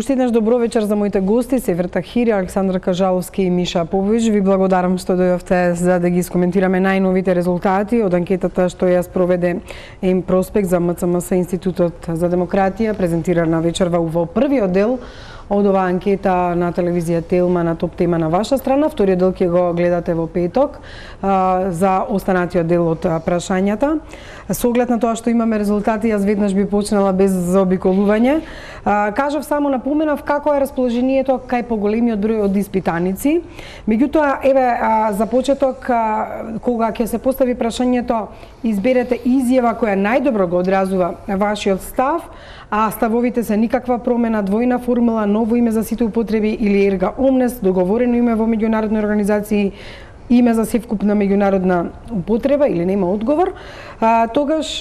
Уште еднаш добро вечер за моите гости, Север Тахири, Александар Кажаловски и Миша Попович. Ви благодарам што дојдовте за да ги искоментираме најновите резултати од анкетата што ја спроведе М-Проспект за МЦМС Институтот за демократија, презентирана вечерва во првиот дел од оваа анкета на телевизија Телма на топ тема на ваша страна. Вториот дел ќе го гледате во петок за останатиот дел од прашањата. Со оглед на тоа што имаме резултати, јас веднаш би почнала без заобиколување. Кажав само, напоменав како е расположението кај поголемиот број од испитаници. Меѓутоа, еве за почеток, кога ќе се постави прашањето, изберете изјава која најдобро го одразува вашиот став, а ставовите се никаква промена, двојна формула, ново име за сите употреби или ерга омнес, договорено име во меѓународни организации, име за севкупна меѓународна употреба или нема одговор, тогаш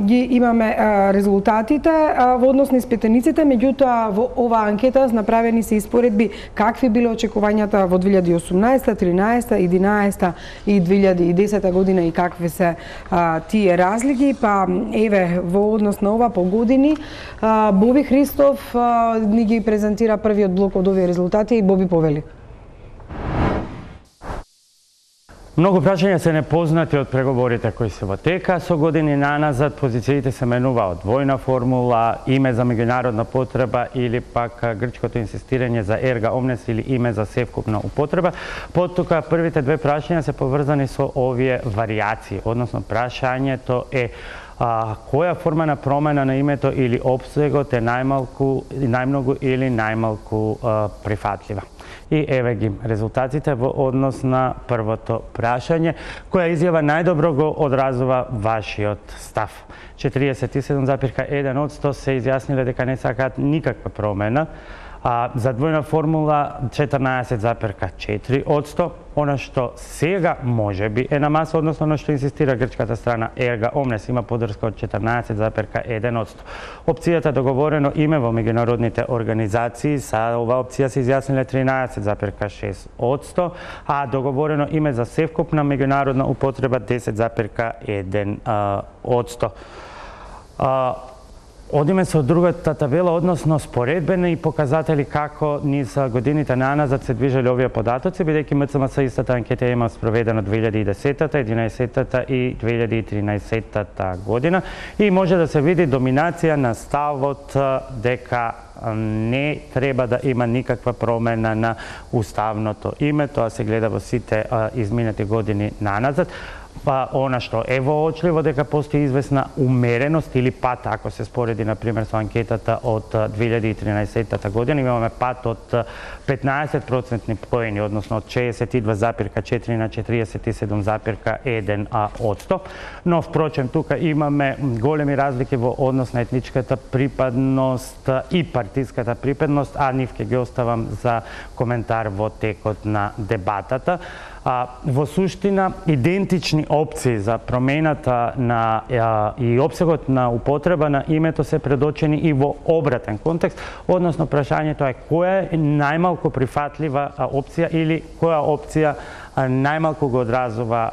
ги имаме резултатите во однос на испитаниците. Меѓутоа, во оваа анкета направени се испоредби какви биле очекувањата во 2018, 13, 11 и 2010 година и какви се тие разлики. Па еве во однос на ова по години Боби Христов ни ги презентира првиот блок од овие резултати и Боби повели. Многу прашања се непознати од преговорите кои се во тека. Со години наназад позициите се менуваат двојна формула, име за меѓународна потреба или пак грчкото инсистирање за ерга омнес или име за севкупна употреба. Поттука првите две прашања се поврзани со овие варијации, односно прашањето е која форма на промена на името или опсегот е најмногу или најмалку прифатлива. И еве ги резултатите во однос на првото прашање, која изјава најдобро го одразува вашиот став. 47,1% се изјасниле дека не сакаат никаква промена. За двојна формула 14,4%, она што сега можеби е на маса, односно на што инсистира грчката страна ерга омнес, има поддршка од 14,1%. Опцијата договорено име во меѓународните организации, са оваа опција се изјасниле 13,6%, а договорено име за севкупна меѓународна употреба 10,1%. Одиме со другата табела, односно споредбени показатели како низ годините наназад се движеле овие податоци, бидејќи МЦМС истата анкета има спроведена 2010-та, 11-та и 2013-та година и може да се види доминација на ставот дека не треба да има никаква промена на уставното име. Тоа се гледа во сите изминати години наназад. Она што е воочливо дека постои известна умереност или пат, ако се спореди на пример со анкетата од 2013 година, имаме пат од 15% поени, односно од 62,4 на 47,1%. Но впрочем тука имаме големи разлики во однос на етничката припадност и партиската припадност, а нив ќе ги оставам за коментар во текот на дебатата. Во суштина, идентични опции за промената и опсегот на употреба на името се предочени и во обратен контекст, односно прашањето е која е најмалку прифатлива опција или која опција најмалку го одразува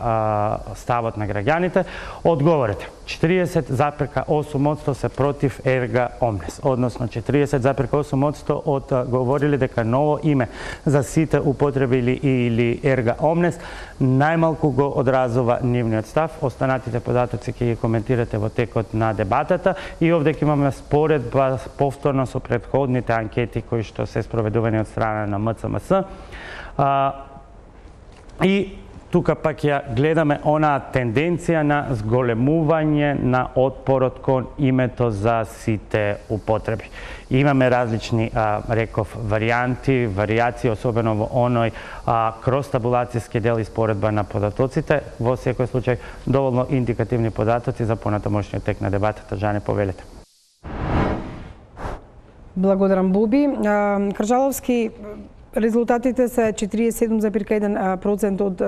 ставот на граѓаните. Одговорите 40,8% се против ерга омнес, односно 40,8% од говорили дека ново име за сите употреби или ерга омнес најмалку го одразува нивниот став. Останатите податоци ќе ги коментирате во текот на дебатата и овде ќе имаме споредба повторно со претходните анкети кои што се спроведувани од страна на МЦМС. И тука пак ја гледаме онаа тенденција на зголемување на отпорот кон името за сите употреби. Имаме различни, реков, варијации, особено во оној кростабулацијски дел и споредба на податоците. Во секој случај, доволно индикативни податоци за понатамошниот тек на дебатата. Жане, повелете. Благодарам, Боби. Кржаловски, резултатите се 47,1% од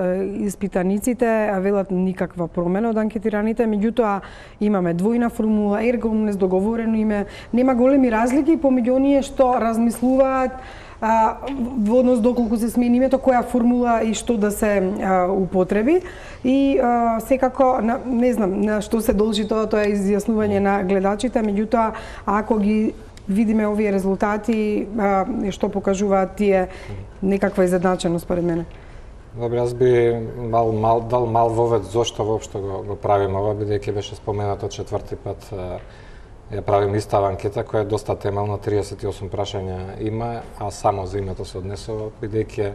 испитаниците велат никаква промена од анкетираните, меѓутоа имаме двојна формула, ерга омнес, договорено име, нема големи разлики помеѓу оние што размислуваат во однос доколку се смени името, која формула и што да се употреби. И секако, не знам на што се должи тоа е изјаснување на гледачите, меѓутоа ако ги видиме овие резултати, што покажуваат тие некаква изедначеност според мене? Добре, јас би дал мал вовед зошто воопшто го правиме ова, бидејќи беше споменато четврти пат ја правим истава анкета која е доста темелна, 38 прашања има, а само за името се однесува, бидејќи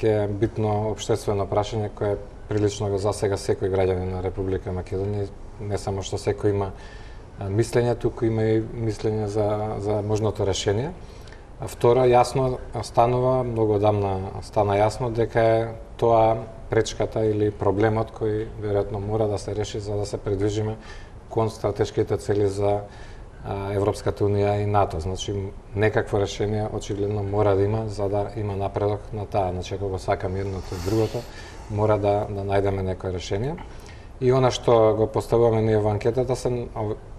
е битно општествено прашање кое прилично го засега секој граѓанин на Република Македонија, не само што секој има мислење, туку има и мислење за можното решение. Второ, јасно станува, многу одамна стана јасно дека е тоа пречката или проблемот кој веројатно мора да се реши за да се придвижиме кон стратешките цели за Европската унија и НАТО. Значи, некакво решение очигледно мора да има за да има напредок на таа. Значи, ако го сакаме едното и другото, мора да најдеме некое решение. И она што го поставуваме ние во анкетата се,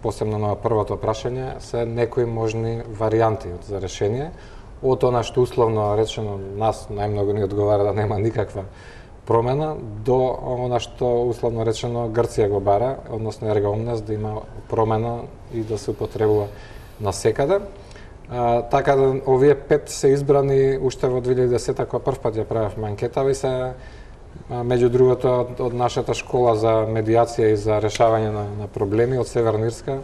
посебно на првото прашање, се некои можни варијанти за решение. Од она што условно речено нас најмногу ни одговара да нема никаква промена, до она што условно речено Грција го бара, односно Ерга Омнес, да има промена и да се употребува насекаде. Така да овие 5 се избрани уште во 2010 кога првпат ја правевме анкетава и се меѓу другото од нашата школа за медиација и за решавање на проблеми од Северна Ирска.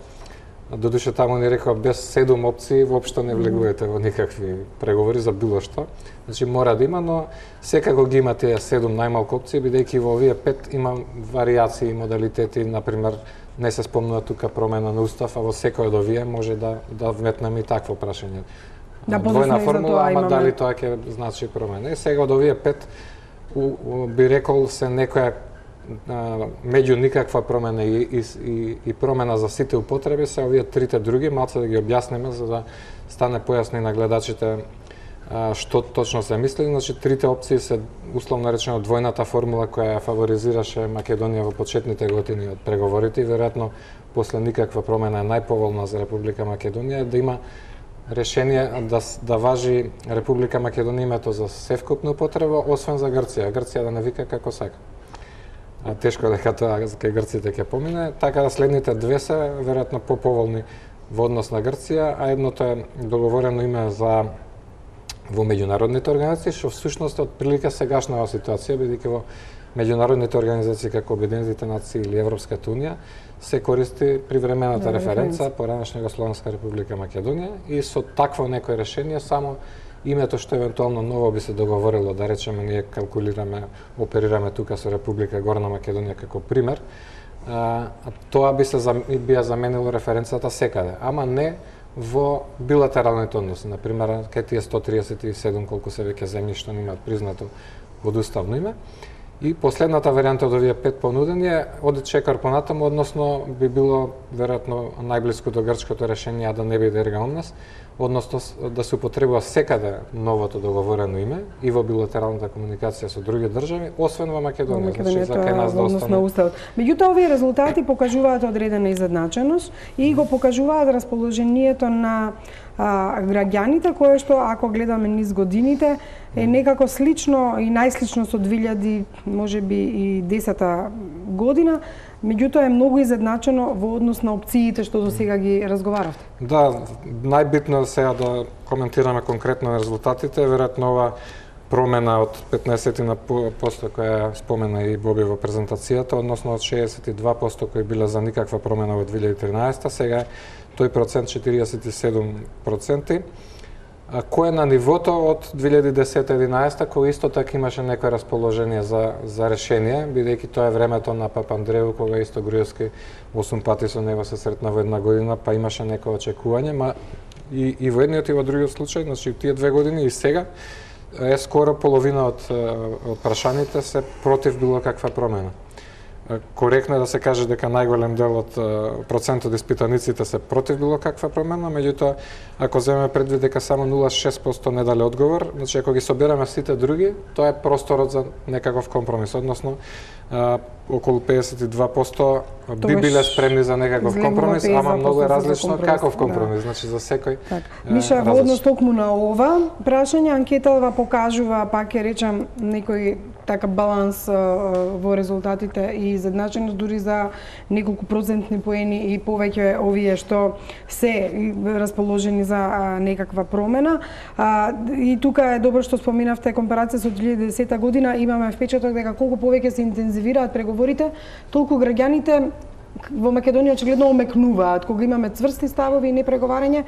Додуше таму ни рекоа без 7 опции воопшто не влегувате во никакви преговори за било што. Значи мора да има, но секако ги има тие 7 најмалку опции, бидејќи во овие 5 има варијации и модалитети, например не се спомнува тука промена на устав, а во секој од овие може да вметнеме и такво прашање. Двојна формула, ама дали тоа ќе значи промена. И сега од овие 5 би рекол се некоја меѓу никаква промена и промена за сите употреби се овие трите други, малце да ги објасниме за да стане појасно и на гледачите што точно се мисли. Значи трите опции се условно речено двојната формула која фаворизираше Македонија во почетните години од преговорите и веројатно после никаква промена е најповолна за Република Македонија да има решение да важи Република Македонија името за севкупна употреба, освен за Грција. Грција да не вика како сака. Тешко дека тоа кај грците ќе помине, така да следните две се веројатно поповолни во однос на Грција, а едното е договорено име за во меѓународните организации, што всушност е од прилика сегашнава ситуација, бидејќи во меѓународните организации како Обединетите нации или Европската унија се користи привремената референца поранешна Југословенска република Македонија и со такво некое решение само името што евентуално ново би се договорило, да речеме ние калкулираме, оперираме тука со Република Горна Македонија како пример, тоа би ја заменило референцата секаде, ама не во билатералните односи. Например, кај тие 137 колку се веќе земји што немаат признато водуставно име. И последната варијанта од овие 5 понудени е оди чекор понатаму, односно би било веројатно најблиску до грчкото решение, а да не биде Ерга Омнес, односно да се употребува секаде новото договорено име и во билатералната комуникација со други држави, освен во Македонија. Значи, за кај нас да остане. Меѓутоа, овие резултати покажуваат одредена изедначеност и го покажуваат расположението на граѓаните, кое што, ако гледаме низ годините, е некако слично и најслично со 2000, можеби и 10-та година, меѓутоа е многу изедначено во однос на опциите што до сега ги разговаравте. Да, најбитно е сега да коментираме конкретно резултатите, веројатно ова промена од 15% која спомена и Боби во презентацијата, односно од 62% кои биле за никаква промена во 2013, сега е тој процент 47%, кој е на нивото од 2010-11, кој исто така имаше некој расположение за решение, бидејќи тоа е времето на Папандреу, кога исто Груевски 8 пати со него се сретна во една година, па имаше некој очекување, ма и во едниот и во другиот случај, значи тие 2 години и сега, е скоро половина од прашаните се против било каква промена. Коректно е да се каже дека најголем дел од процентот испитаниците се против било каква промена, меѓутоа ако земеме предвид дека само 0,6% не дале одговор, значи ако ги собереме сите други, тоа е просторот за некаков компромис, односно околу 52% би биле спремни за некаков компромис, ама многу е различно каков компромис, значи за секој. Миша, во однос токму на ова прашање, анкетата покажува, пак ќе речам, некои така баланс во резултатите и изедначеност дури за неколку процентни поени и повеќе овие што се расположени за некаква промена. И тука е добро што споминавте компарација со 2010 година, имаме впечаток дека колку повеќе се интензивираат преговорите, толку граѓаните во Македонија очигледно омекнуваат. Кога имаме цврсти ставови и непреговарање,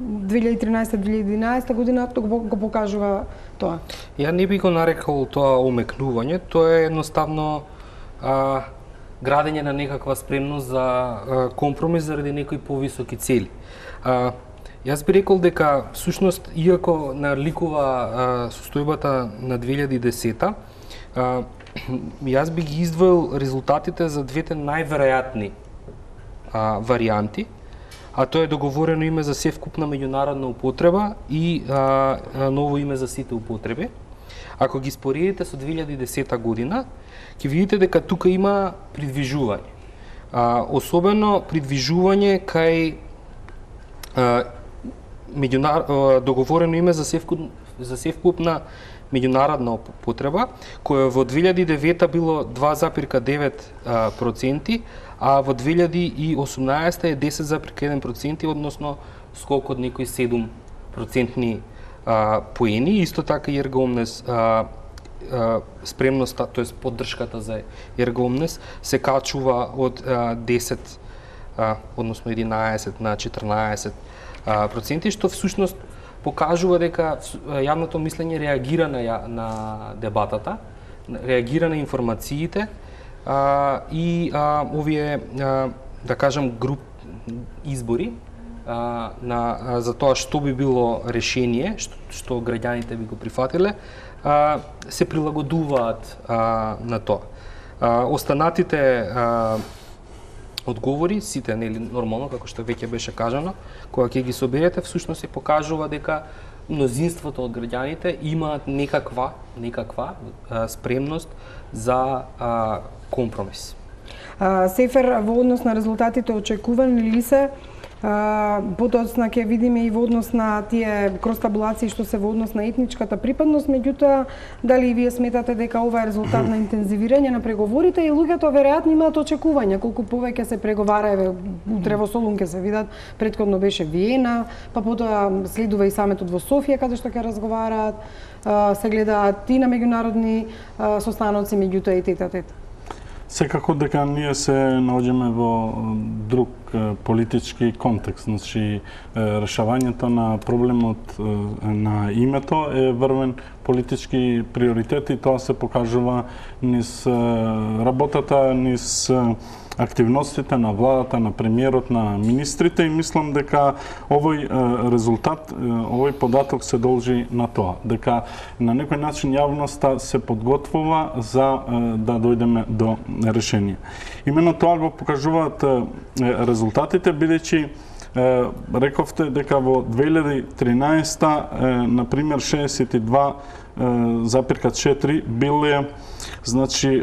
2013-2011 година го покажува тоа. Ја не би го нарекол тоа омекнување, тоа е едноставно градење на некаква спремност за компромис заради некои повисоки цели. Јас би рекол дека всушност иако наликува состојбата на 2010, јас би ги издвоил резултатите за двете најверојатни варијанти, а тоа е договорено име за севкупна меѓународна употреба и ново име за сите употреби. Ако ги споредите со 2010 година, ќе видите дека тука има придвижување. Особено придвижување кај договорено име за севкупна меѓународна употреба, која во 2009 било 2,9%, а во 2018 е 10,1%, односно скок од некои 7% поени. Исто така и ергомнес спремноста, тоест поддршката за ергомнес се качува од 10, односно 11 на 14%, што всушност покажува дека јавното мислење реагира на дебатата, реагира на информациите и овие, да кажам, груп избори за тоа што би било решение, што граѓаните би го прифатиле, се прилагодуваат на тоа. Останатите одговори, сите нели нормално, како што веќе беше кажано, кога ќе ги соберете, всушност се покажува дека мнозинството од граѓаните имаат некаква спремност за компромис. Сефер, во однос на резултатите очекувани ли се? Подоцна ќе видиме и во однос на тие кростабулации што се во однос на етничката припадност, меѓутоа дали и вие сметате дека ова е резултат на интензивирање на преговорите и луѓето веројатно имаат очекувања колку повеќе се преговара, утре во Солун ќе се видат, претходно беше Виена, па потоа следува и саметот во Софија каде што ќе разговараат, се гледаат и на меѓународни состаноци, меѓутоа и тет-а-тет. Секако дека ние се наоѓаме во друг политички контекст, значи решавањето на проблемот на името е врвен политички приоритет и тоа се покажува низ работата, низ активностите на владата, на премиерот, на министрите и мислам дека овој резултат, овој податок се должи на тоа, дека на некој начин јавноста се подготвува за да дојдеме до решение. Имено тоа го покажуваат резултатите, бидејќи рековте дека во 2013 например 62,4 биле значи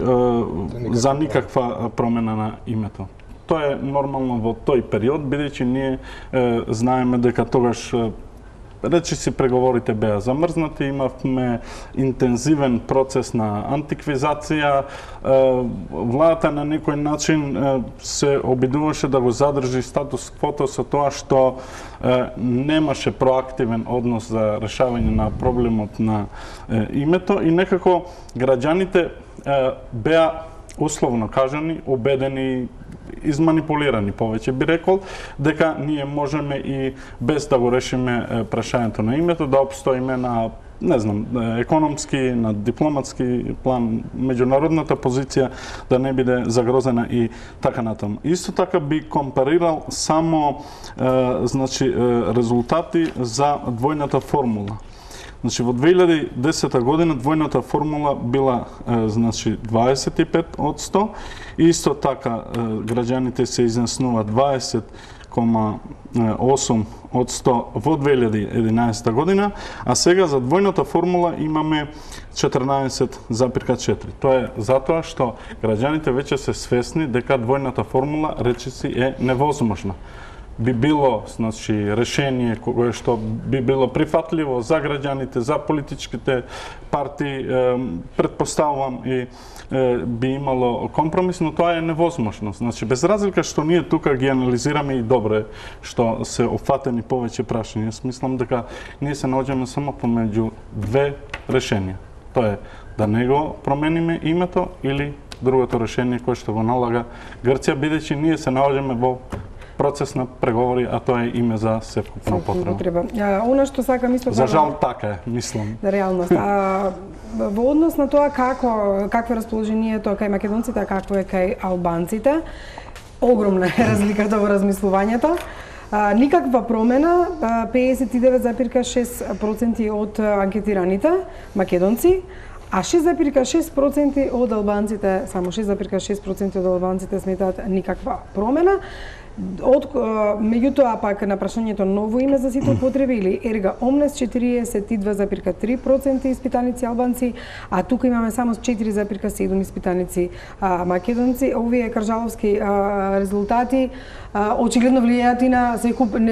за никаква промена на името. Тоа е нормално во тој период, бидејќи ние знаеме дека тогаш речиси преговорите беа замрзнати, имавме интензивен процес на антиквизација, владата на некој начин се обидуваше да го задржи статус квото со тоа што немаше проактивен однос за решавање на проблемот на името и некако граѓаните беа условно кажани, убедени, изманипулирани повеќе би рекол, дека ние можеме и без да го решиме прашањето на името, да обстоиме на, не знам, економски, на дипломатски план, меѓународната позиција да не биде загрозена и така натаму. Исто така би компарирал само значи резултати за двојната формула. Значи во 2010 година двојната формула била значи 25%, исто така граѓаните се изнеснува 20,8% во 2011 година, а сега за двојната формула имаме 14,4%. Тоа е затоа што граѓаните веќе се свесни дека двојната формула речиси е невозможна. би било, значи, решение кое што би било прифатливо за граѓаните, за политичките партии, предпоставувам и би имало компромис, но тоа е невозможно. Значи, без разлика што ние тука ги анализираме и добре што се опфатени повеќе прашања, јас мислам дека ние се наоѓаме само помеѓу две решенија. Тоа е да не го промениме името или другото решение кое што го налага Грција, бидејќи ние се наоѓаме во процес на преговори, а тоа е име за севкупна употреба. Она што сакам исто за жал така е, мислам. Да, реалност. Во однос на тоа какво е расположението кај македонците, а какво е кај албанците, огромна е разликата во размислувањето. Никаква промена, 59,6% од анкетираните македонци, а 6,6% од албанците, само 6,6% од албанците сметаат никаква промена. Меѓутоа пак на прашањето ново име за сите употреби или ерга омнес 42,3% испитаници албанци, а тука имаме само 4,7 испитаници македонци. Овие кржаловски резултати очигледно влијаат и на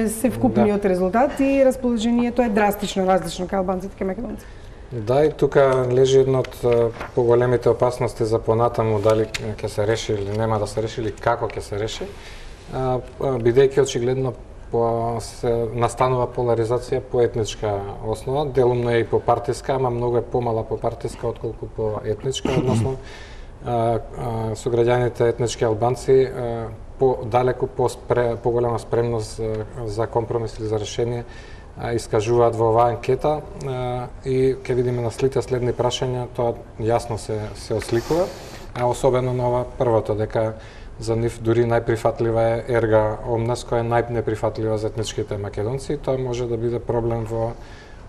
севкупниот резултат и расположението е драстично различно кај албанците и македонци. Да, и тука лежи една од поголемите опасности за понатаму, дали ќе се реши или нема да се реши, или како ќе се реши, бидејќи очигледно се настанува поларизација по етничка основа, делумно е и по партиска, ама многу е помала по партиска отколку по етничка, односно сограѓаните етнички албанци далеку поголема спремност за компромис или за решение искажуваат во оваа анкета и ќе видиме на следни прашања, тоа јасно се осликува, а особено на ова првото, дека за нив дури најприфатлива е ерга омнес, која е најнеприфатлива за етничките македонци, и тоа може да биде проблем во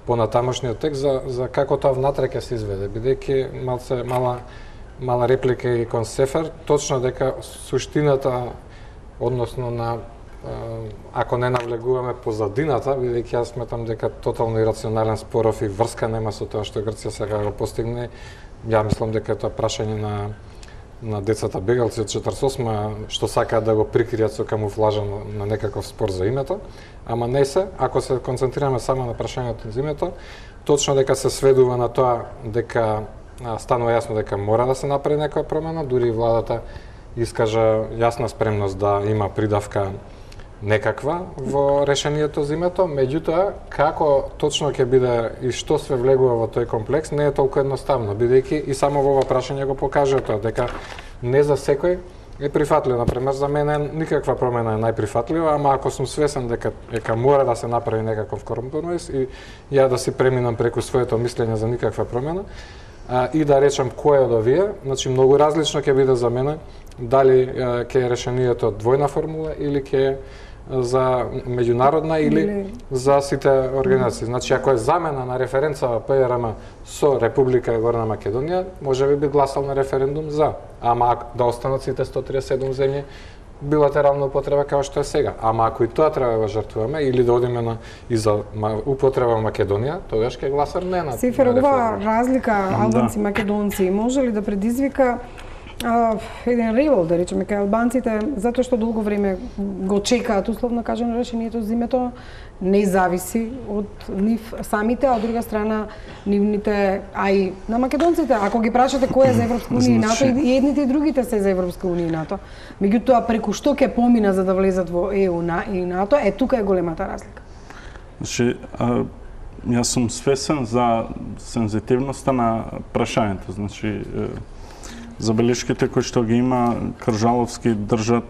понатамошниот текст за како тоа внатре ќе се изведе, бидејќи мала реплика и кон Сефер, точно дека суштината, односно на ако не навлегуваме позадината, бидејќи јас сметам дека тотално ирационален споров и врска нема со тоа што Грција сега го постигне, ја мислам дека тоа прашање на децата бегалци од 48 што сакаат да го прикријат со камуфлажа на некаков спор за името, ама не се, ако се концентрираме само на прашањето за името, точно дека се сведува на тоа дека станува јасно дека мора да се направи некоја промена, дури владата искажа јасна спремност да има придавка некаква во решението за името, меѓутоа како точно ќе биде и што све влегува во тој комплекс не е толку едноставно, бидејќи и само во ова прашање го покажува тоа дека не за секој е прифатливо. Например, за мене никаква промена е најприфатлива, ама ако сум свесен дека мора да се направи некаков компромис и ја да си преминам преку своето мислење за никаква промена и да речам кој од овие, значи многу различно ќе биде за мене дали ќе е решението двојна формула или ќе за меѓународна или за сите организации. Значи, ако е замена на референцава ПРМ со Република Горна Македонија, може би гласал на референдум за, ама да останат сите 137 земји билатерална употреба како што е сега. Ама ако и тоа треба да жртвуваме или да одиме и за употреба во Македонија, тогаш ќе гласар не на Сефер, ова разлика албанци и македонци може ли да предизвика еден револ, да речеме, кај албанците, затоа што долго време го чекаат, условно кажано, решението за името, не зависи од нив самите, а од друга страна нивните, а и на македонците, ако ги прашате кој е за Европска унија и НАТО, и едните и другите се за Европска унија и НАТО. Меѓутоа, преку што ќе помина за да влезат во ЕУ и НАТО, тука е големата разлика. Значи, јас сум свесен за сензитивноста на прашањето, значи, забелешките кои што ги има Кржаловски држат,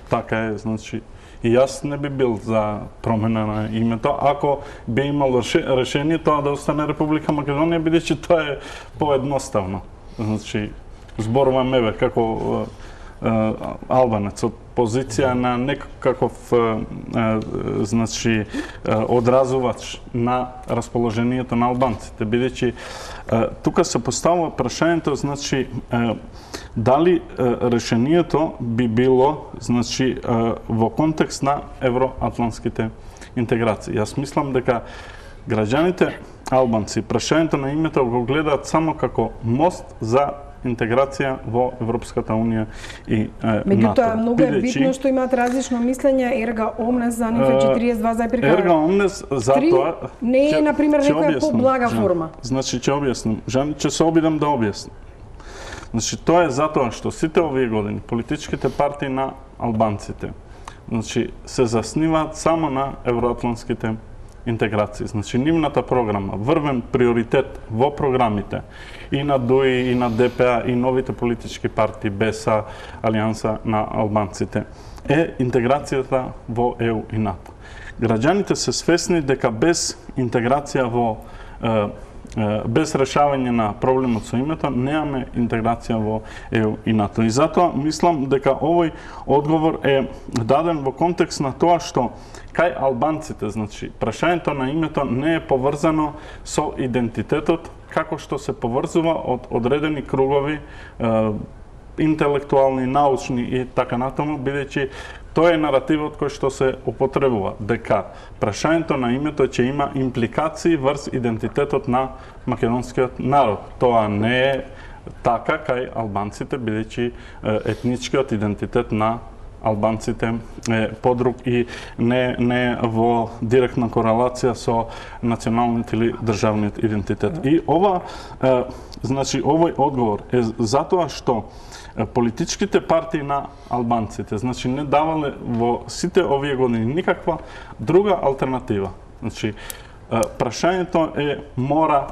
така е, значи, и јас не би бил за промена на името, ако би имало решение тоа да остане Република Македонија, бидејќи тоа е поедноставно. Значи, зборувам еве како албанец од позиција на некаков значи одразувач на расположението на албанците, бидејќи тука се поставува прашањето, значи дали решението би било, значи во контекст на евроатлантските интеграции. Јас мислам дека граѓаните албанци прашањето на името го гледаат само како мост за интеграција во Европската унија и НАТО. Меѓутоа, многу е битно што имаат различно мислење, ерга омнес за нив е 42,3. Ерга омнес затоа не е на пример некоја поблага форма. Значи ќе објаснам, ќе се обидам да објаснам. Значи тоа е затоа што сите овие години политичките партии на албанците се засниваат само на евроатлантските интеграции. Значи, нивната програма, врвен приоритет во програмите и на ДУИ, и на ДПА, и новите политички партии, БЕСА, Алијанса на албанците, е интеграцијата во ЕУ и НАТО. Граѓаните се свесни дека без интеграција без решавање на проблемот со името, немаме интеграција во ЕУ и НАТО. И затоа мислам дека овој одговор е даден во контекст на тоа што кај албанците, значи, прашањето на името не е поврзано со идентитетот, како што се поврзува од одредени кругови, интелектуални, научни и така натаму, бидејќи тоа е наративот кој што се употребува, дека прашањето на името ќе има импликации врз идентитетот на македонскиот народ. Тоа не е така кај албанците, бидејќи етничкиот идентитет на албанците е подруг и не во директна корелација со националниот или државниот идентитет. И значи, овој одговор е затоа што политичките партии на албанците, значи, не давале во сите овие години никаква друга алтернатива. Значи, прашањето е мора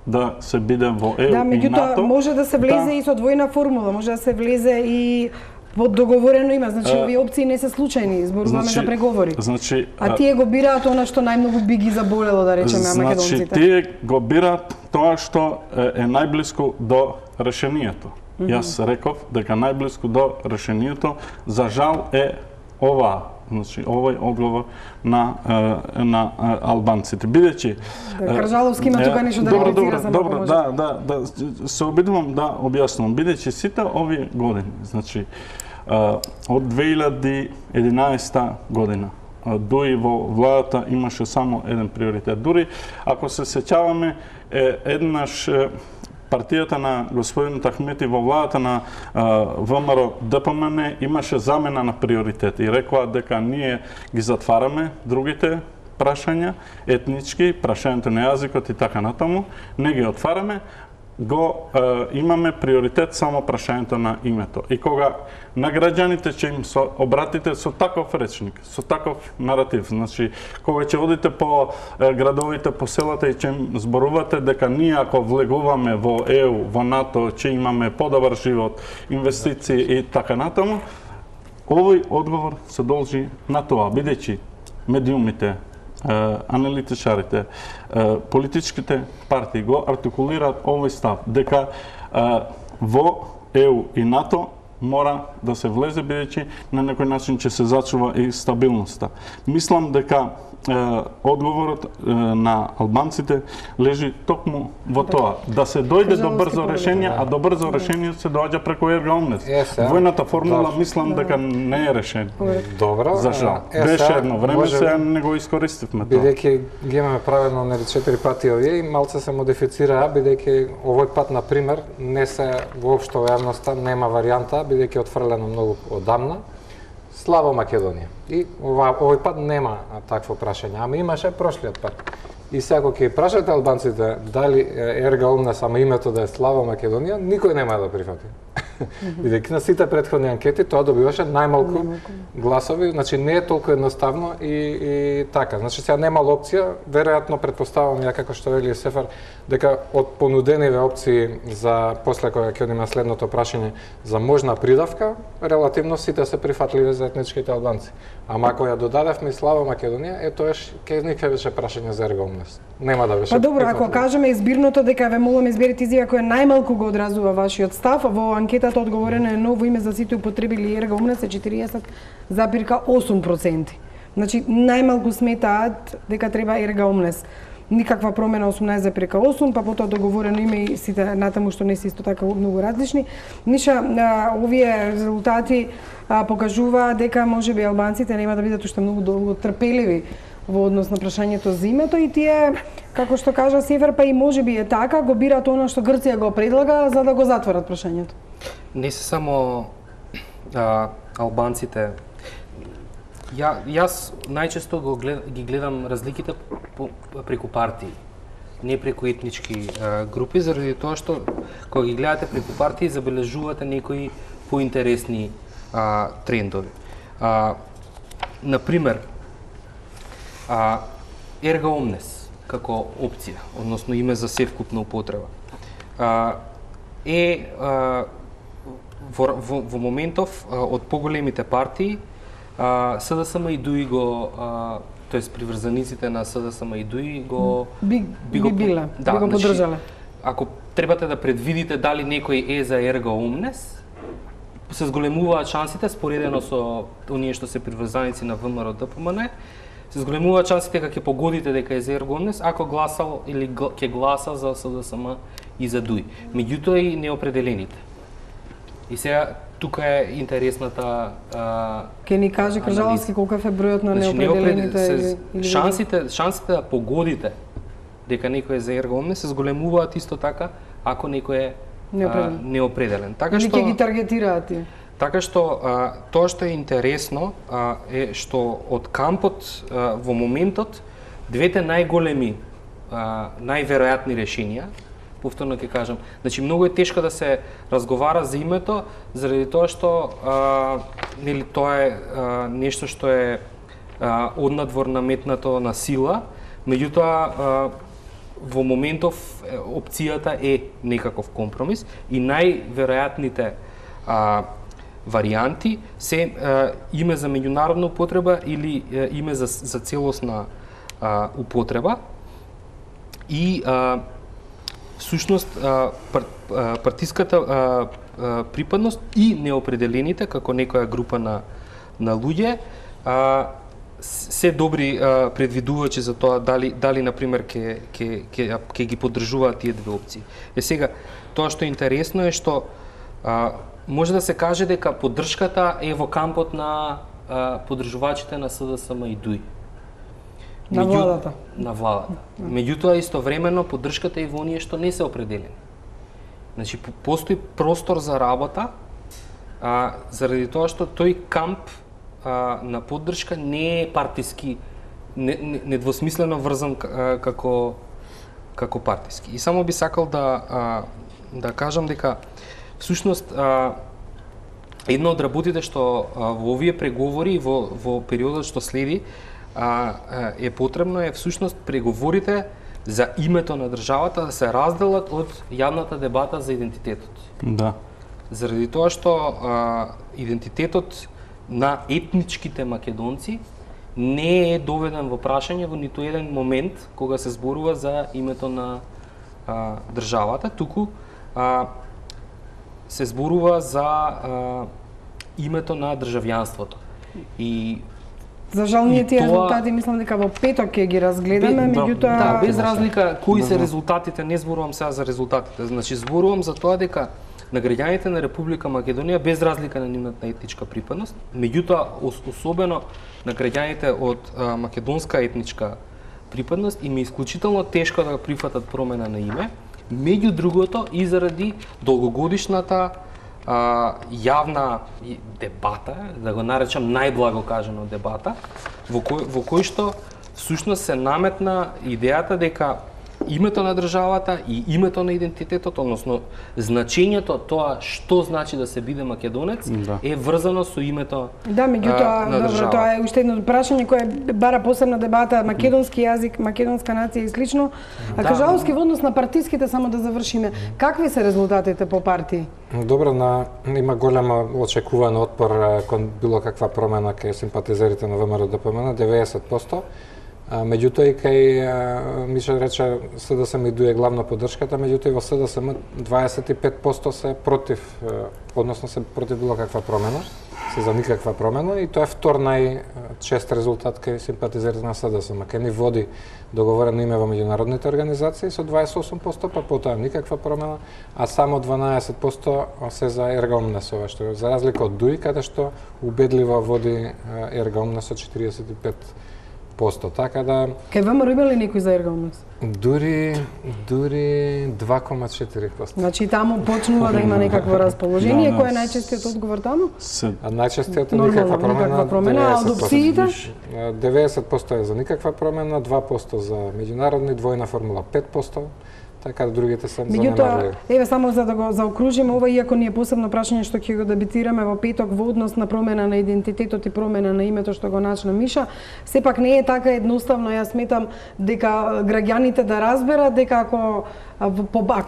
да се биде во ЕУ и НАТО. Меѓутоа, може да се влезе и со двојна формула, може да се влезе и под договорено има, значи овие опции не се случајни, зборуваме за преговори. Значи, а тие го бираат она што најмногу би ги заболело, да речеме, македонците. Значи, тие го бираат тоа што е најблиску до решението. Јас реков дека најблиску до решението, за жал, е значи, овој одговор на албанците. Бидејќи Каржаловски има тука нешто да реплицира за Добро, да, се обидувам да објаснам. Бидејќи сите овие години, значи, од 2011 година, дури во владата имаше само еден приоритет. Дури, ако се сеќаваме, еднаш партијата на господин Тахмети во владата на ВМРО ДПМН имаше замена на приоритети и рекоа дека ние ги затвараме другите прашања, етнички, прашањето на јазикот и така натаму, не ги отвараме, имаме приоритет само прашањето на името. И кога на граѓаните ќе им обратите со таков речник, со таков наратив, значи кога ќе одите по градовите, по селата и ќе им зборувате дека ние ако влегуваме во ЕУ, во НАТО, ќе имаме подобар живот, инвестиции и така натаму, овој одговор се должи на тоа, бидејќи медиумите, аналитичарите, политичките партии го артикулираат овој став, дека во ЕУ и НАТО мора да се влезе, бидејќи на некој начин ќе се зачува и стабилноста. Мислам дека одговорот на албанците лежи токму во тоа, да се дојде до брзо решение, а до брзо решение се доаѓа преку ерга омнес. Војната формула мислам дека не е решение. Добро. За жал. Беше едно време, сега не го искористивме тоа. Бидејќи ги имаме правено на 4 пати овие и малце се модифицираа, бидејќи овој пат, на пример, не се воопшто во јавноста, нема варијанта, бидејќи отфрлено многу одамна. Славо Македонија. И овој пат нема такво прашање, ама имаше прошлиот пат. И сега кога ќе прашате албанците дали ерга омнес, само името да е Славо Македонија, никој нема да прифати. Бидејќи на сите претходни анкети тоа добиваше најмалку гласови, значи не е толку едноставно и така. Значи сега немало опција, веројатно претпоставам ја како што вели Сефар, дека од понудениве опции за после кога ќе одиме следното прашање за можна придавка, релативно сите се прифатливи за етничките албанци. Ама ако ја додадевме Слава Македонија, тоаш ке никај беше прашање за ерга омнес. Нема да беше. Па добро, ако кажеме избирното дека ве молам изберете изјава која најмалку го одразува вашиот став, во анкетата одговорено е ново име за сите употребили ерга омнес е 40,8%. Значи најмалку сметаат дека треба ерга омнес. Никаква промена 18,8, па потоа договорено име и сите натаму што не се исто така многу различни. Ниша, овие резултати покажува дека можеби албанците нема да бидат уште многу долго трпеливи во однос на прашањето за името и тие, како што кажа Север, па и можеби е така, го бират она што Грција го предлага за да го затворат прашањето. Не се само албанците. Јас најчесто ги гледам разликите преку партии, не преку етнички групи, заради тоа што кога ги гледате преку партии забележувате некои поинтересни трендови. Например, ерга омнес како опција, односно име за севкупна употреба, во моментов од поголемите партии СДСМ и ДУИ го, тоест приврзаниците на СДСМ и ДУИ го би го поддржале. Ако требате да предвидите дали некој е за ерга омнес, се зголемуваат шансите споредено со оние што се приврзаници на ВМРО ДПМН, се зголемуваат шансите дека ќе погодите дека е за ерга омнес ако гласал или ќе гласа за СДСМ и за ДУИ. Меѓутоа и неопределените. И сега тука е интересната Ке ни каже Кржаловски колку е бројот на неопределените шансите да погодите дека некој е за ерга омнес се зголемуваат исто така ако некој е неопределен. Така што ќе ги таргетираат тие. Така што тоа што е интересно е што од кампот во моментот двете најголеми најверојатни решенија, повторно ќе кажам, значи многу е тешко да се разговара за името заради тоа што нели тоа е нешто што е однадвор наметнато на сила, меѓутоа во моментов опцијата е некаков компромис и најверојатните варијанти се име за меѓународна употреба или име за целосна употреба и всушност партиската припадност и неопределените како некоја група на луѓе се добри предвидувачи за тоа дали на пример ќе ги поддржуваат тие две опции. Сега тоа што е интересно е што може да се каже дека поддршката е во кампот на поддржувачите на СДСМ и ДУИ. На владата. На владата. Меѓутоа истовремено поддршката е во оние што не се определени. Значи постои простор за работа заради тоа што тој камп на поддршка не е партиски, недвосмислено врзан како партиски. И само би сакал да кажам дека всушност една од работите што во овие преговори во периодот што следи е потребно е всушност преговорите за името на државата да се разделат од јавната дебата за идентитетот. Да. Заради тоа што идентитетот на етничките македонци не е доведен во прашање во ниту еден момент кога се зборува за името на државата, туку се зборува за името на државјанството. И за жал ние тие резултати мислам дека во петок ќе ги разгледаме, меѓутоа без разлика кои се резултатите, не зборувам сега за резултатите, значи зборувам за тоа дека на граѓаните на Република Македонија без разлика на нивната етничка припадност, меѓутоа особено на граѓаните од македонска етничка припадност им е исклучително тешко да прифатат промена на име, меѓу другото и заради долгогодишната јавна дебата, да го наречам најблаго кажано дебата, во кој што всушност се наметна идејата дека името на државата и името на идентитетот, односно значењето тоа што значи да се биде македонец, е врзано со името на државата. Добро, тоа е уште едно прашање кое бара посебна дебата, македонски јазик, македонска нација и слично. А Кажаловски во однос на партиските, само да завршиме, какви се резултатите по партии? Добро, има голема очекуван отпор кон било каква промена кај симпатизерите на ВМРО ДПМН, 90%. Меѓутоа и кај Миша рече СДСМ и ДУИ е главна поддршката, меѓутоа и во СДСМ 25% се против, односно се против било каква промена, се за никаква промена и тоа е втор најчест резултат кај симпатизерите на СДСМ. Кај ни води договорено име во меѓународните организации со 28%, па потоа никаква промена, а само 12% се за ерга омнес, што за разлика од ДУИ, каде што убедливо води ерга омнес со 45%. 1%, така да Кај ВМРО има ли некој за ергономикс? дури 2,4%. Значи таму почнува да има некакво расположение, кој е најчестиот одговор таму? А најчестиот е Нормално, никаква промена, а од опциите? 90% е за никаква промена, 2% за меѓународни, двојна формула 5%, така да другите се занемарливи. Еве само за да го заокружиме ова, иако ни е посебно прашање што ќе го дебатираме во петок во однос на промена на идентитетот и промена на името што го начна Миша, сепак не е така едноставно. Јас сметам дека граѓаните да разберат дека ако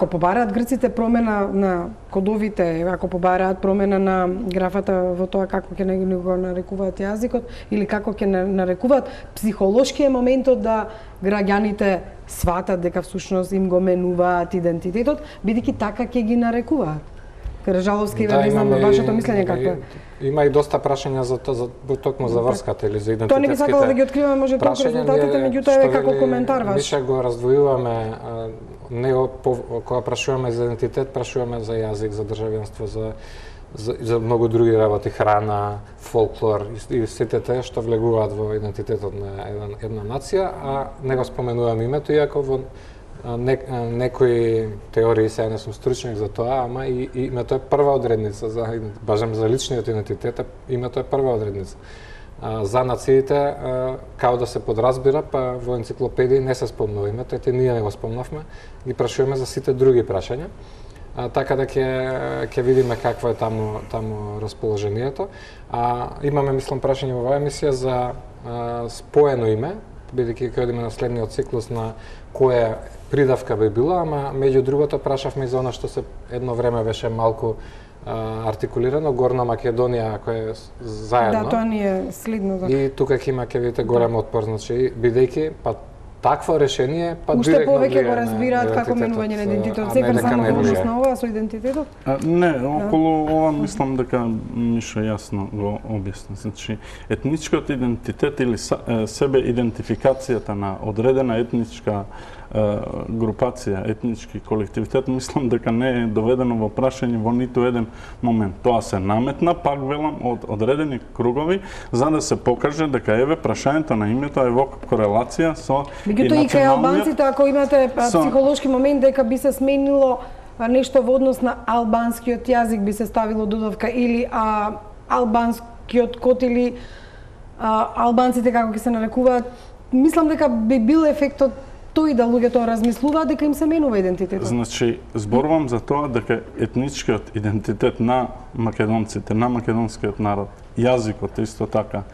побараат грците промена на кодовите, ако побараат промена на графата во тоа како ќе го нарекуваат јазикот или како ќе нарекуваат, психолошки е моментот да граѓаните сватат дека всушност им го менуваат идентитетот, бидејќи така ќе ги нарекуваат. Кржаловски, не знам вашето мислење какво е. Има и доста прашања за тоа, токму за врската или за идентитетските. Тоа не би сакала да ги откриваме, може толку резултатите, меѓутоа еве како коментар ваш. Више го раздвојуваме, кога прашуваме за идентитет, прашуваме за јазик, за државјанство, за многу други работи, храна, фолклор и сите тие што влегуваат во идентитетот на една нација, а не го споменуваме името, иако во некои теории, сега не сум стручњак за тоа, ама и името е прва одредница, бажам за личниот идентитет, името е прва одредница. За нациите, као да се подразбира, па во енциклопедии не се спомнува името, ете ние не го спомнавме, ги прашуваме за сите други прашања. Така да ќе видиме какво е таму расположението. Имаме, мислам, прашање во оваа емисија за споено име, бидејќи ќе одиме на следниот циклус на која придавка би била, ама меѓу другото прашавме и за она што се едно време беше малку артикулирано, Горна Македонија, која е заедно. Да, тоа ни е следно. И тука ќе видите голем отпор, значи, бидејќи такво решение, уште повеќе го разбираат како менување на идентитетот. Секогаш само во однос на ова со идентитетот? Не, околу ова мислам дека Миша јасно го објасни. Значи, етничкиот идентитет или себе идентификацијата на одредена етничка групација, етнички колективитет, мислам дека не е доведено во прашање во ниту еден момент. Тоа се наметна, пак велам, од одредени кругови, за да се покаже дека еве прашањето на името е во корелација со меѓутоа и кај албанците, ако имате психолошки момент дека би се сменило нешто во однос на албанскиот јазик, би се ставило додавка или албанскиот код или албанците како ќе се нарекуваат, мислам дека би бил ефектот тој да луѓето размислуваат дека им се менува идентитетот. Значи, зборувам за тоа дека етничкиот идентитет на македонците, на македонскиот народ, јазикот исто така,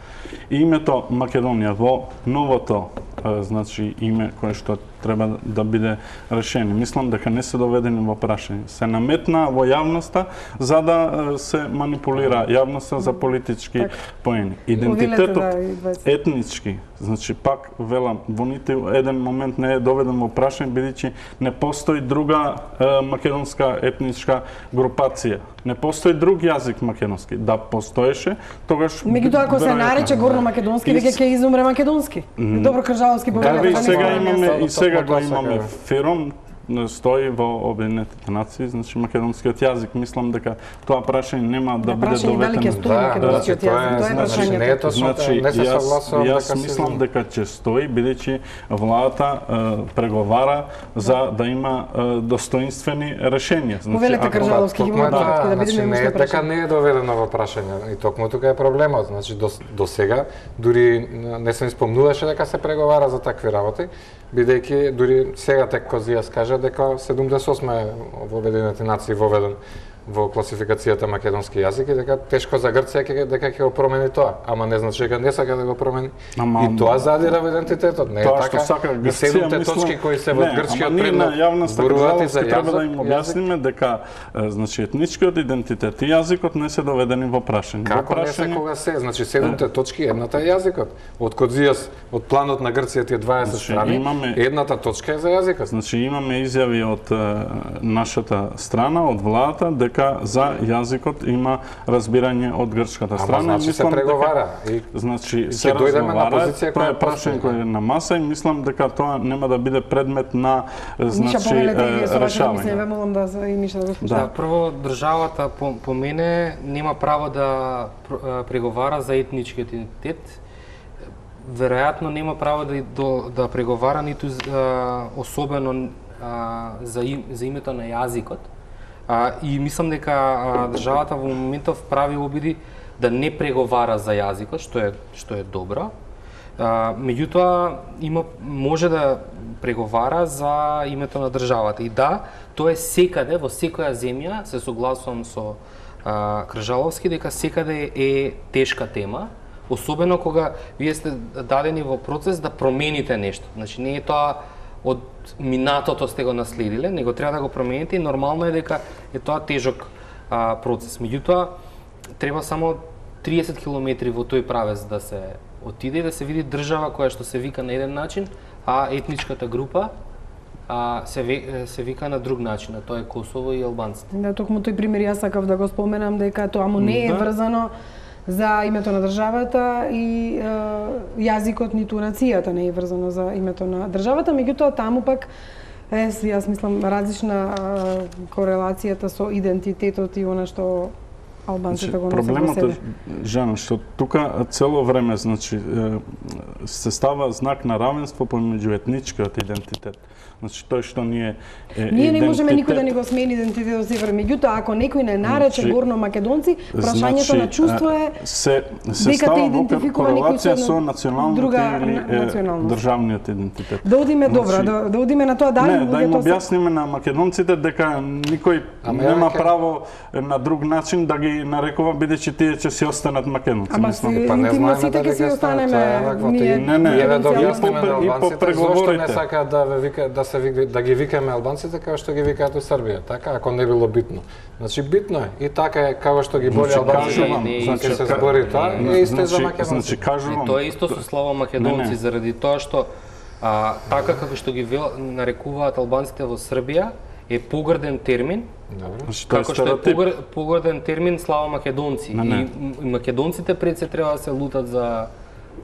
името Македонија во новото значи име кое што треба да биде решени. Мислам дека не се доведени во прашање. Се наметна во јавноста за да се манипулира јавноста за политички поени. Идентитетот етнички, значи пак велам, во ниту еден момент не е доведен во прашање, бидејќи не постои друга македонска етничка групација. Не постои друг јазик македонски. Да постоеше, тогаш меѓутоа ако се нарече горно македонски, веќе ќе изумре македонски. Добро кржаловски повеќе. Сега го имаме ФИРОМ, стои во Обединетите нации, значи македонскиот јазик, мислам дека тоа прашање нема да биде доведено. Дали ќе стои македонскиот јазик, тоа е прашањето. Не е точно, не се согласувам дека јас мислам дека ќе стои, бидејќи владата преговара за да има достоинствени решенија. Повелете кржаловски ги да бидеме не е дека не е доведено во прашање, и токму тука е проблемот. Значи до сега дури не се спомнуваше дека се преговара за такви работи, бидејќи дури сега тек Козијас кажа дека 78 во Обединетите нации воведен во класификацијата македонски јазик и дека тешко за Грција дека ќе го промени тоа, ама не значи дека не сака да го промени. И тоа задира во идентитетот, не е така. Тоа што сака Грција, точки кои се во грчкиот предмет, зборувате за јазик, треба да им објасниме дека значи етничкиот идентитет и јазикот не се доведени во прашање. Како не се кога се? Значи 7 точки едната е јазикот. Од Козијас, од планот на Грција тие 20 страни, едната точка е за јазикот. Значи имаме изјави од нашата страна, од владата, дека за јазикот има разбирање од грчката страна. Значи се преговара. Значи се разговара, тоа е прашање кој е на маса и мислам дека тоа нема да биде предмет на значи решавање. Да, прво државата по мене нема право да преговара за етничкиот идентитет. веројатно нема право да преговара ниту особено за името на јазикот. И мислам дека државата во моментов прави обиди да не преговара за јазикот, што е добро. Меѓутоа може да преговара за името на државата. И да, тоа е секаде, во секоја земја, се согласувам со Кржаловски, дека секаде е тешка тема, особено кога вие сте дадени во процес да промените нешто. Значи не е тоа од минатото сте го наследиле, него треба да го промените и нормално е дека е тоа тежок процес. Меѓутоа, треба само 30 километри во тој правец да се отиде и да се види држава која што се вика на еден начин, а етничката група се вика на друг начин, а тоа е Косово и албанците. Да, токму тој пример јас сакав да го споменам, дека тоа му не е врзано за името на државата и јазикот ниту нацијата не е врзано за името на државата, меѓутоа таму пак јас мислам различна корелацијата со идентитетот и она што албанците го носат во себе. Проблемот е, Жан, што тука цело време се става знак на равенство помеѓу етничкиот идентитет. Значи тој што ние не можеме никој да ни го смени идентитетот север, меѓутоа ако некој не нарече горно македонци, прашањето на чувство е се става во корелација со националниот или државниот идентитет. Да одиме добро, да одиме на тоа дали да им објасниме на македонците дека никој нема право на друг начин да ги нарекува бидејќи тие ќе си останат македонци. Ама интимностите ќе си останеме ние. Не, да објасниме на албанците зошто не сакаат да ги викаме албанците како што ги викаат у Србија, така, ако не било битно. Значи битно е и така е како што ги боли албанците, ќе се збори тоа, е исто за македонците. Тоа е исто со слава македонци заради тоа што така како што ги нарекуваат албанците во Србија е погрден термин. Како што е погрден термин слава македонци и македонците пред се треба да се лутат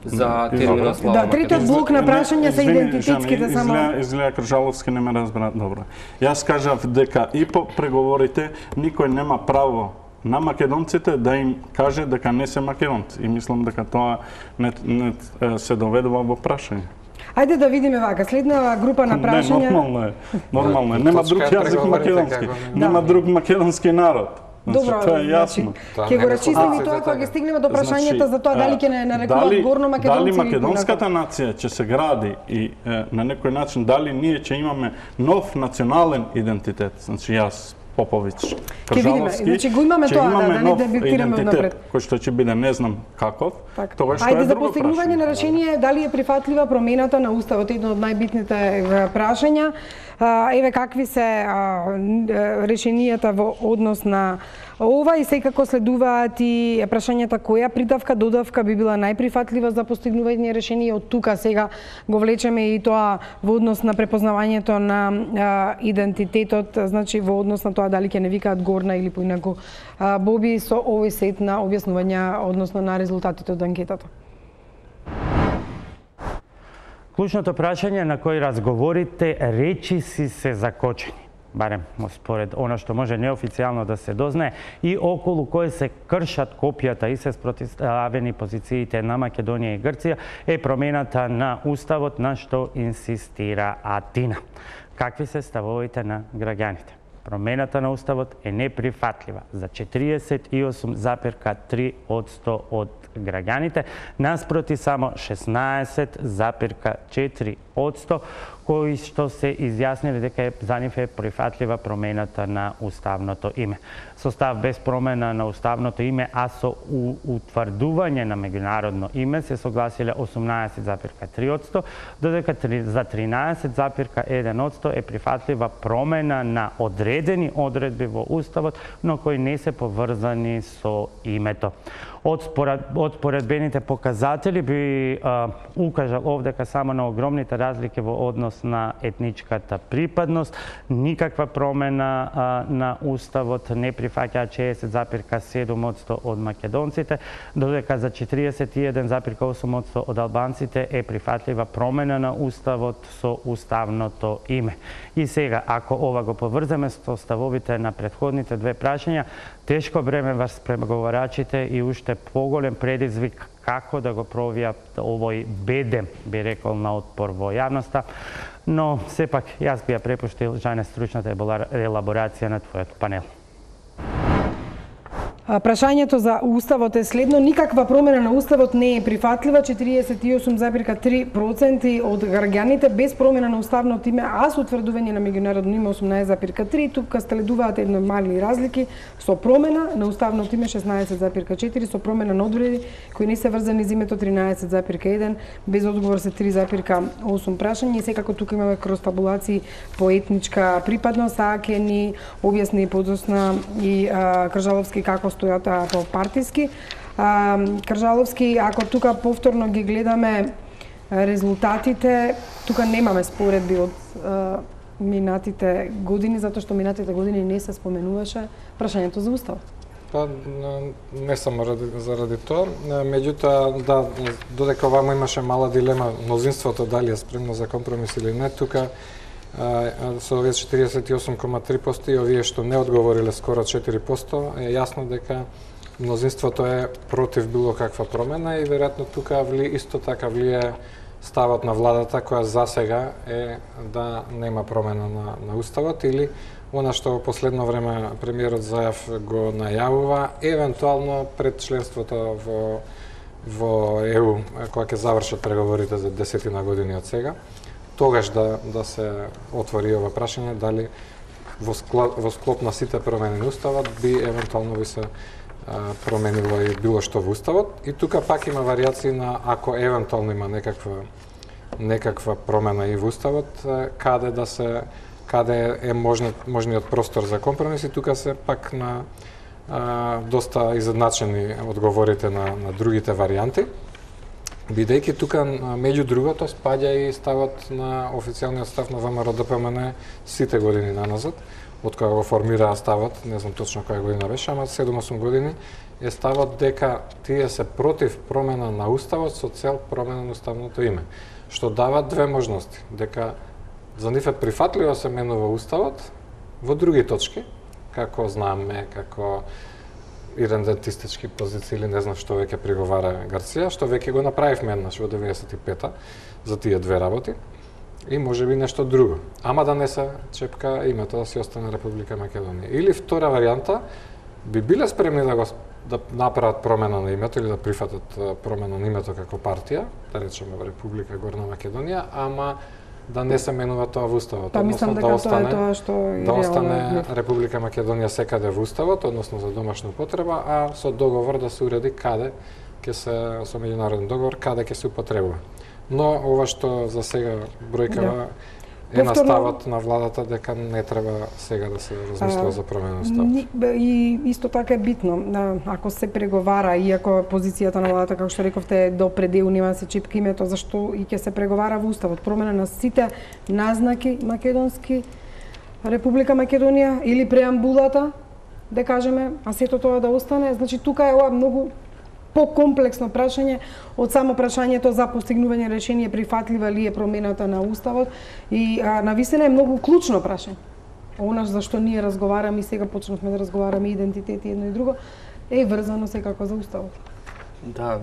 за терминот слава македонци. Да, третиот блок на прашања се идентитетските само. Изгледа Кржаловски не ме разбра добро. Јас кажав дека и по преговорите никој нема право на македонците да им каже дека не се македонци. И мислам дека тоа не се доведува во прашање. Ајде да видиме вака, следна група на прашања. Нормално е. Нема друг јазик македонски. Нема друг македонски народ. Добро, тоа е јасно. Ќе го рачистиме тоа кога ќе стигнеме до прашањето за тоа дали ќе не нарекуваат горно македонци. Дали македонската нација ќе се гради и на некој начин дали ние ќе имаме нов национален идентитет. Значи јас Поповиќ, Кржаловски, значи го имаме тоа, да не дебатираме напред. Кој што ќе биде не знам каков, тоа што е друго прашање. Ајде за постигнување на решение дали е прифатлива промената на уставот, едно од најбитните прашања. Еве какви се решенијата во однос на ова и секако следуваат и прашањата која придавка, додавка би била најприфатлива за постигнување решение. Од тука сега го влечеме и тоа во однос на препознавањето на идентитетот, значи во однос на тоа дали ќе не викаат горна или поинаку. Боби со овој сет на објаснувања односно на резултатите од анкетата. Клучното прашање на кој разговорите речиси се закочени, барем според оно што може неофицијално да се дознае и околу кој се кршат копијата и се спротивставени позициите на Македонија и Грција е промената на уставот на што инсистира Атина. Какви се ставовите на граѓаните? Промената на уставот е неприфатлива за 48,3% од граѓаните, наспроти само 16,4% кои што се изјасниле дека за нив е прифатлива промената на уставното име. Со став без промена на уставното име, а со утврдување на меѓународно име се согласиле 18,3%, додека за 13,1% е прифатлива промена на одредени одредби во уставот, но кои не се поврзани со името. Од споредбените показатели би укажал овдека само на огромните разлики во однос на етничката припадност, никаква промена на уставот не прифаќа 60,7% од македонците, додека за 41,8% од албанците е прифатлива промена на уставот со уставното име. И сега, ако ова го поврземе со ставовите на претходните две прашања, тешко бреме врз преговарачите и уште поголем предизвик како да го провијат овој бедем, би рекол, на отпор во јавноста. Но сепак јас би ја препуштил Жане стручната елаборација на твојот панел. Прашањето за Уставот е следно. Никаква промена на Уставот не е прифатлива. 48,3% од граѓаните без промена на уставното име, а со утврдување на меѓународно име 18,3%. Тука следуваат едно мали разлики. Со промена на уставното име 16,4%, со промена на одреди кои не се врзани за името 13,1%, без одговор се 3,8 прашања. И секако тука имаме кроз табулации по етничка припадност, а ќе ни објасни подосна и Кржаловски како стојат по партиски. Кржаловски, ако тука повторно ги гледаме резултатите, тука немаме споредби од минатите години, затоа што минатите години не се споменуваше прашањето за Устав. Па, не само заради тоа, меѓутоа, да, додека овамо имаше мала дилема мнозинството дали е спремно за компромис или не, тука со овие 48,3% и овие што не одговориле скоро 4%, е јасно дека мнозинството е против било каква промена и веројатно тука исто така влие ставот на владата која засега е да нема промена на Уставот или она што во последно време премиерот Заев го најавува, евентуално пред членството во ЕУ, кога ќе завршат преговорите за 10 години од сега, тогаш да се отвори ова прашање дали во склоп на сите промени на Уставот би евентуално би се променило и било што во Уставот. И тука пак има варијации на ако евентуално има некаква промена и во Уставот, каде е можниот простор за компромис и тука се пак на доста изедначени одговорите на другите варијанти. Бидејќи тука, меѓу другото, спаѓа и ставот на официјалниот став на ВМРО-ДПМН сите години наназад, од кога го формираа ставот, не знам точно која година беше, ама 7-8 години, е ставот дека тие се против промена на Уставот со цел промена на уставното име, што дава две можности, дека за нив е прифатливо се менува Уставот во други точки, како знаеме, како идентистички позиции или не знам што веќе приговара Гарција, што веќе го направивме еднаш во 95-та за тие две работи и можеби нешто друго. Ама да не се чепка името, да си остане Република Македонија. Или втора варијанта, би биле спремни да направат промена на името или да прифатат промена на името како партија, да речеме Република Горна Македонија, ама да не се менува тоа во Уставот, Па мислам дека тоа е тоа што да остане Република Македонија секаде во Уставот, односно за домашна употреба, а со договор да се уреди каде ќе се со меѓународен договор каде ќе се употребува. Но ова што за сега бројкава е наставот на владата дека не треба сега да се размислува за промена на Уставот. И исто така е битно, ако се преговара, иако позицијата на владата, како што рековте, до предел нема да се чипка името, зашто и ќе се преговара во Уставот, промена на сите назнаки македонски, Република Македонија или преамбулата, да кажеме, а сето тоа да остане, значи тука е ова многу покомплексно прашање од само прашањето за постигнување решение прифатлива ли е промената на Уставот и навистина е многу клучно прашање. Она за што ние разговараме и сега почнавме да разговараме идентитети едно и друго е врзано секако за Уставот. Да,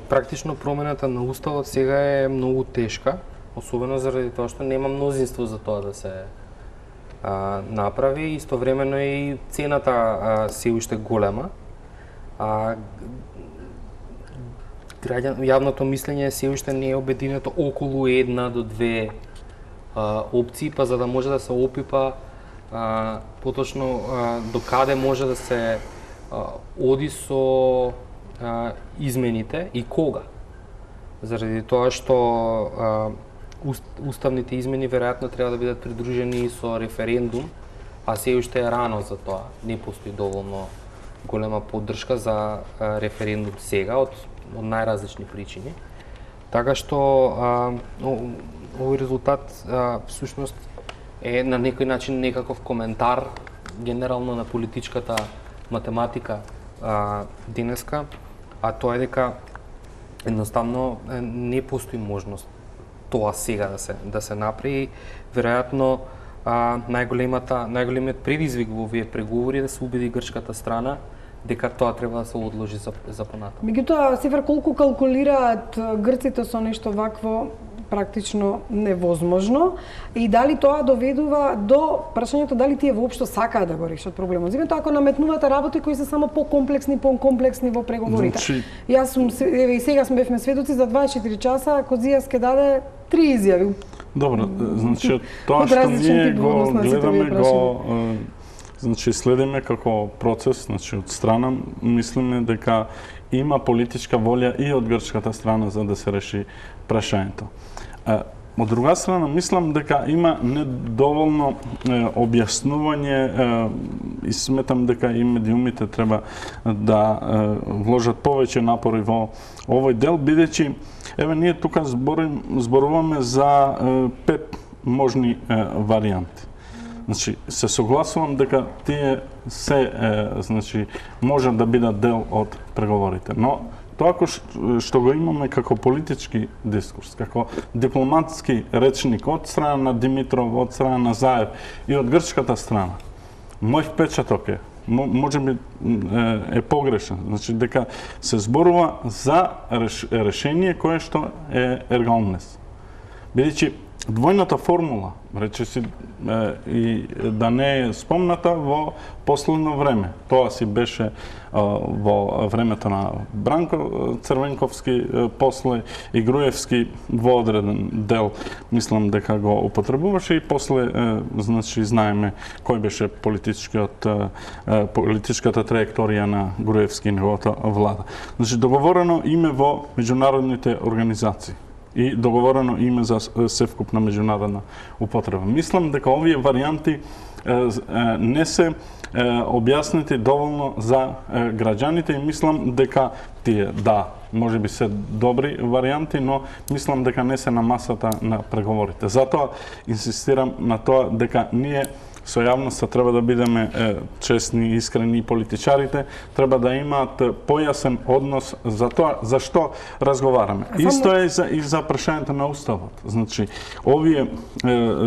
практично промената на Уставот сега е многу тешка, особено заради тоа што нема мнозинство за тоа да се направи, истовремено и цената се уште голема. Јавното мислење се уште не е обединето околу една до две опции, па за да може да се опипа поточно до каде може да се оди со измените и кога. Заради тоа што уставните измени веројатно треба да бидат придружени и со референдум, а се уште е рано за тоа. Не постои доволно голема поддршка за референдум сега од најразлични причини. Така што овој резултат всушност е на некој начин некаков коментар генерално на политичката математика денеска, а тоа е дека едноставно не постои можност тоа сега да се направи. Веројатно најголемиот предизвик во овие преговори е да се убеди грчката страна дека тоа треба да се одложи за понатаму. Меѓутоа, Север, колку калкулираат грците со нешто вакво практично невозможно и дали тоа доведува до прашањето дали тие воопшто сакаат да го решат проблемот. Зимето ако наметнувате работи кои се само покомплексни во преговорите. Јас сум и сега бевме сведоци за 24 часа Козијас ке даде 3 изјави. Добро, значи тоа што ние го гледаме значи следиме како процес, значи од страна мислиме дека има политичка волја и од грчката страна за да се реши прашањето. Од друга страна, мислам дека има недоволно објаснување и сметам дека и медиумите треба да вложат повеќе напори во овој дел, бидејќи еве ние тука зборуваме за 5 можни варијанти. Значи, се согласувам дека тие се значи може да бидат дел од преговорите, но тоа што го имаме како политички дискурс, како дипломатски речник од страна на Димитров, од страна на Заев и од грчката страна, мој впечаток е, можеби е погрешен, значи дека се зборува за решение кое што е ергомнес. Бидејќи двојната формула, речиси, и да не е спомната во последно време. Тоа си беше во времето на Бранко Црвенковски, после и Груевски во одреден дел, мислам дека го употребуваше и после, значи, знаеме кој беше политичката траекторија на Груевски и неговата влада. Значи, договорено име во меѓународните организации и договорено име за севкупна меѓународна употреба. Мислам дека овие варијанти не се објаснети доволно за граѓаните и мислам дека тие, да, може би се добри варијанти, но мислам дека не се на масата на преговорите. Затоа инсистирам на тоа дека ние со јавноста треба да бидеме честни, искрени, политичарите треба да имаат појасен однос за тоа за што разговараме. Исто е и за прашањето на уставот. Значи, овие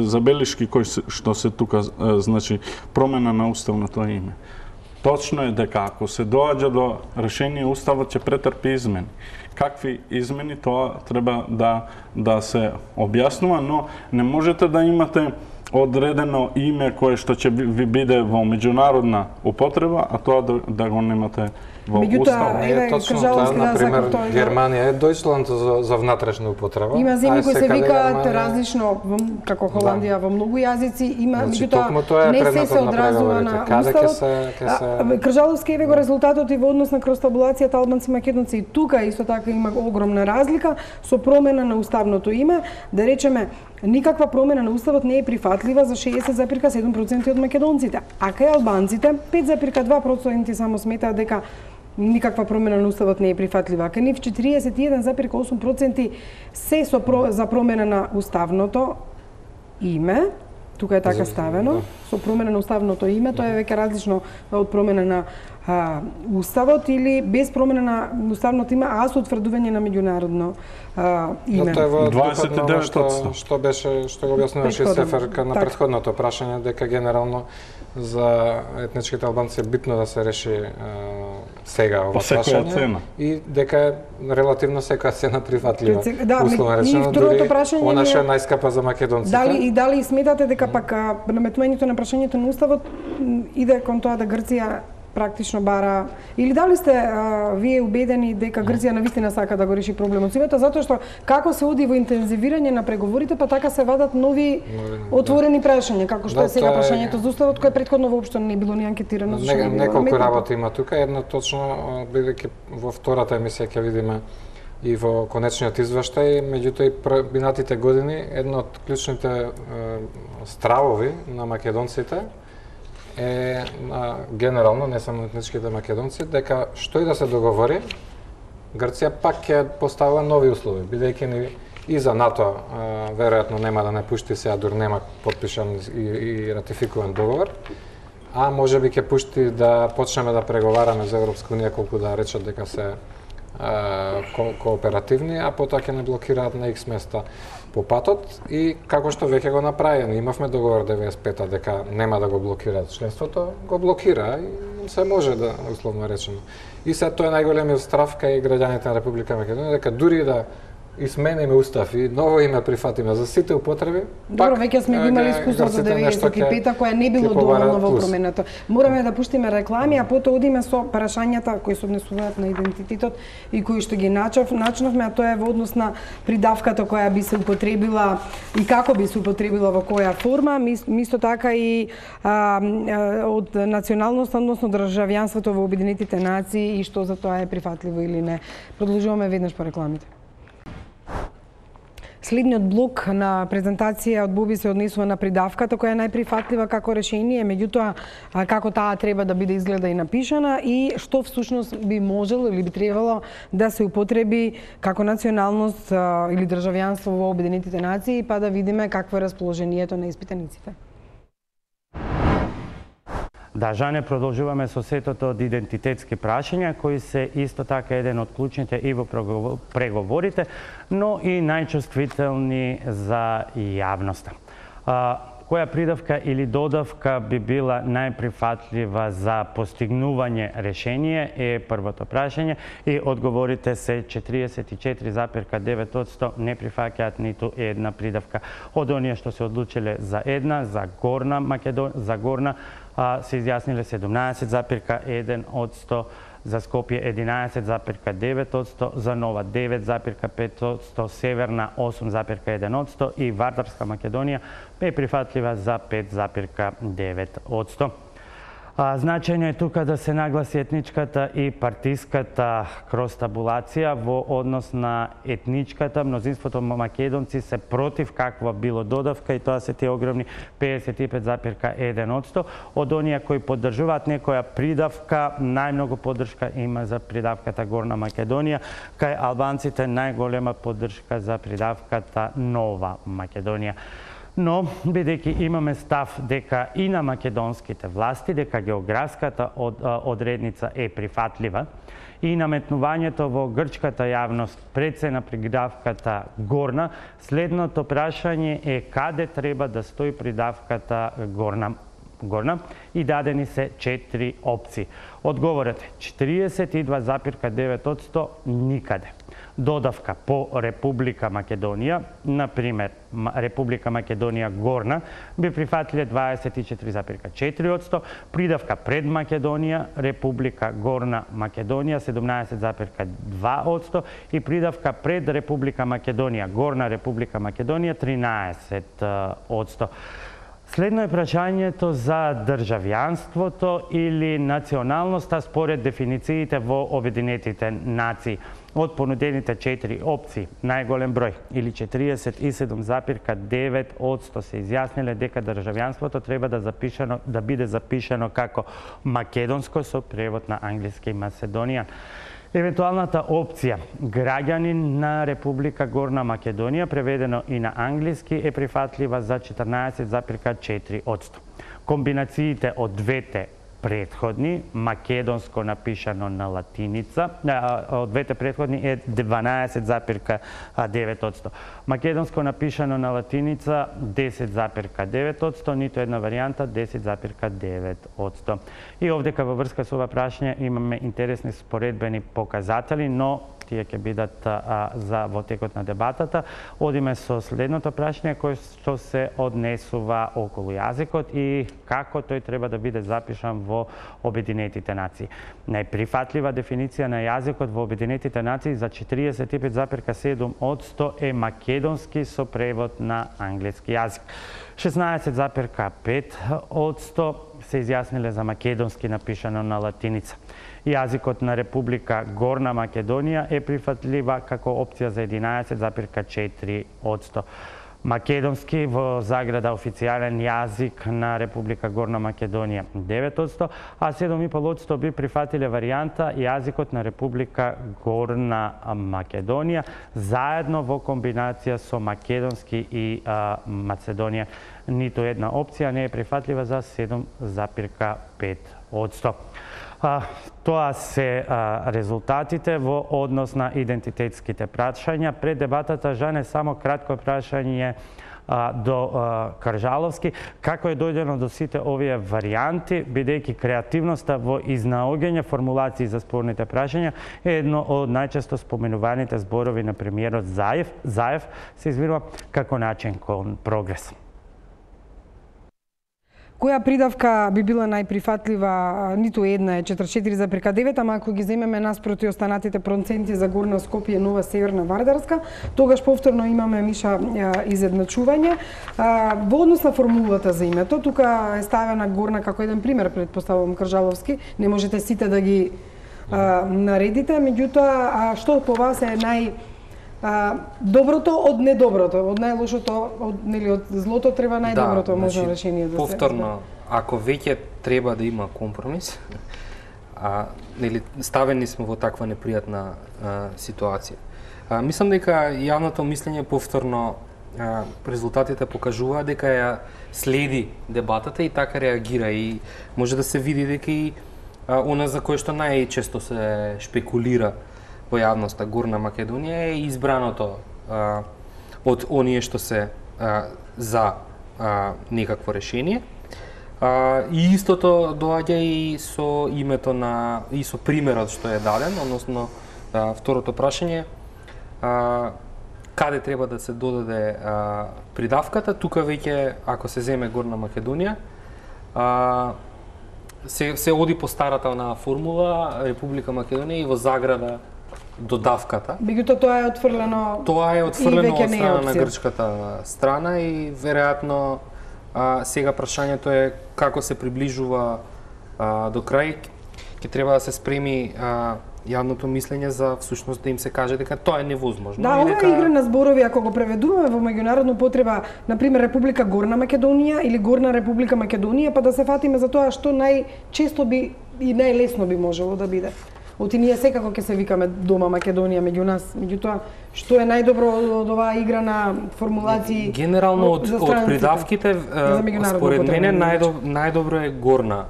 забелишки кои што се тука, значи промена на уставното име. Точно е дека ако се доаѓа до решение уставот ќе претрпи измени. Какви измени, тоа треба да се објаснува, но не можете да имате одредено име кое што ќе ви биде во меѓународна употреба, а тоа да го немате во устав. Не е точно тоа, например, Германија е Дојчланд за внатрешна употреба. Има земји кои се викаат различно, како Холандија во многу јазици, има, меѓутоа не се одразува на уставот. Кржаловски еве го резултатот и во однос на кростабулацијата албанци македонци и тука исто така има огромна разлика со промена на уставното име, да речеме никаква промена на уставот не е прифатлива за 60,7% од македонците, а кај албанците 5,2% само сметаат дека никаква промена на уставот не е прифатлива. Кај нив 41,8% се за промена на уставното име. Тука е така ставено, со промена на уставното име, тоа е веќе различно од промена на уставот или без промена на уставното име, а со утврдување на меѓународно име. Тоа е во 29% што го објаснуваше Сефер на претходното прашање, дека генерално за етничките албанци е битно да се реши сега ова прашање и дека е релативно секоја цена прифатлива. Условно речено, дури она што е најскапа за македонците. Дали сметате дека пак наметнувањето на прашањето на уставот иде кон тоа да Грција практично бара, или дали сте вие убедени дека Грција навистина сака да го реши проблемот сивето, затоа што како се оди во интензивирање на преговорите, па така се вадат нови отворени прашања, како што е сега прашањето за уставот, кое претходно воопшто не било ни анкетирано. Неколку работи има тука, една точно бидејќи во втората емисија ќе видиме и во конечниот извештај, меѓутоа и минатите години една од клучните стравови на македонците е генерално, не само етничките македонци, дека што и да се договори, Грција пак ќе поставува нови услови, бидејќи ни и за НАТО веројатно нема да не пушти сега, дур нема потпишан и ратификуван договор, а можеби ќе пушти да почнеме да преговараме за Европска унија, колку да речат дека се кооперативни, а потоа ќе не блокираат на X места по патот и како што веќе го направи, имавме договор 95-та дека нема да го блокираат членството, го блокира и се може да условно речено. И сега тоа е најголемиот страв кај граѓаните на Република Македонија дека дури да и смениме устав и ново име прифатиме за сите употреби. Добро, веќе сме имали искуство за 95-та која не било доволно во променето. Мораме да пуштиме реклами, а потоа одиме со прашањата кои се однесуваат на идентитетот и кои што ги начнавме, а тоа е во однос на придавката која би се употребила и како би се употребила во која форма, исто така и од националноста, односно државјанството во Обединетите нации и што за тоа е прифатливо или не. Продолжуваме веднаш по рекламите. Следниот блок на презентација од Боби се однесува на придавката која е најприфатлива како решение, меѓутоа како таа треба да биде изгледа и напишана и што всушност би можело или би требало да се употреби како националност или државјанство во Обединетите нации, па да видиме какво е расположението на испитаниците. Да, Жане, продолжуваме со сетот од идентитетски прашања, кои се исто така еден од клучните и во преговорите, но и најчувствителни за јавноста. Која придавка или додавка би била најприфатлива за постигнување решение е првото прашање и одговорите се 44,9% не прифаќаат ниту една придавка. Од оние што се одлучиле за една, за Горна Македонија, се изјасниле 17,1%, за Скопје 11,9%, за Нова 9,5%, Северна 8,1% и Вардарска Македонија е прифатлива за 5,9%. Значајно е тука да се нагласи етничката и партиската кростабулација во однос на етничката. Мнозинството македонци се против каква било додавка и тоа се тие огромни 55,1%. Од оние кои поддржуваат некоја придавка, најмногу поддршка има за придавката Горна Македонија, кај албанците најголема поддршка за придавката Нова Македонија. Но, бидејќи имаме став дека и на македонските власти, дека географската одредница е прифатлива и наметнувањето во грчката јавност пред се на придавката Горна, следното прашање е каде треба да стои придавката Горна и дадени се 4 опции. Одговорот е 42,9% никаде. Додавка по Република Македонија, например Република Македонија Горна, би прифатиле 24,4%, придавка пред Македонија, Република Горна Македонија 17,2% и придавка пред Република Македонија Горна Република Македонија 13%. Следно е прашањето за државјанството или националноста според дефинициите во Обединетите нации. Од понудените 4 опции, најголем број, или 47,9% се изјасниле дека државјанството треба да биде запишано како македонско со превод на англиски Macedonian. Евентуалната опција граѓанин на Република Горна Македонија, преведено и на англиски, е прифатлива за 14,4%. Комбинациите од двете предходни, македонско напишано на латиница, од двете предходни е 12,9%. Македонско напишано на латиница 10,9%, ниту една варијанта 10,9%. И овдека во врска со ова прашање имаме интересни споредбени показатели, но тие ќе бидат за во текот на дебатата. Одиме со следното прашање кој што се однесува околу јазикот и како тој треба да биде запишан во Обединетите нации. Најприфатлива дефиниција на јазикот во Обединетите нации за 45,7% е македонски со превод на англиски јазик. 16,5% се изјасниле за македонски напишано на латиница. Јазикот на Република Горна Македонија е прифатлива како опција за 11,4%. Македонски во заграда официјален јазик на Република Горна Македонија 9%, а 7,5% би прифатиле варијанта јазикот на Република Горна Македонија заедно во комбинација со македонски и Macedonија. Ниту една опција не е прифатлива за 7,5%. Тоа се резултатите во однос на идентитетските прашања. Пред дебатата, Жане, само кратко прашање до Кржаловски. Како е дојдено до сите овие варијанти, бидејќи креативноста во изнаоѓање формулации за спорните прашања е едно од најчесто споменуваните зборови на премиерот Заев, се извинува, како начин кон прогрес. Која придавка би била најприфатлива? Ниту една е 44,9, ама ако ги земеме наспроти останатите проценти за Горна Скопје, Нова Северна Вардарска, тогаш повторно имаме, Миша, изедначување. Во однос на формулата за името, тука е ставена Горна како еден пример, предпоставувам, Кржаловски, не можете сите да ги наредите, меѓутоа, што по вас е доброто од недоброто, од најлошото, од злото треба најдоброто можно решение да се. Повторно, ако веќе треба да има компромис, ставени сме во таква непријатна ситуација. Мислам дека јавното мислење повторно резултатите покажуваат дека ја следи дебатата и така реагира, и може да се види дека и она за кое што најчесто се шпекулира во јавноста, Горна Македонија, е избраното од оние што се за некакво решение. И истото доаѓа и со името и со примерот што е даден, односно второто прашање, каде треба да се додаде придавката. Тука веќе, ако се земе Горна Македонија, се оди по старата онаа формула Република Македонија и во заграда додавката. Меѓутоа тоа е отфрлено. Тоа е отфрлено од страна на грчката страна и веројатно сега прашањето е како се приближува до крај. Ќе треба да се спреми јавното мислење за всушност да им се каже дека тоа е невозможно. Да, ова е игра на зборови, ако го преведуваме во меѓународна потреба, например Република Горна Македонија или Горна Република Македонија, па да се фатиме за тоа што најчесто би и најлесно би можело да биде. Оти ние секако ќе се викаме дома Македонија меѓу нас, меѓутоа што е најдобро од оваа игра на формулации? Генерално од придавките, според мене најдобро е Горна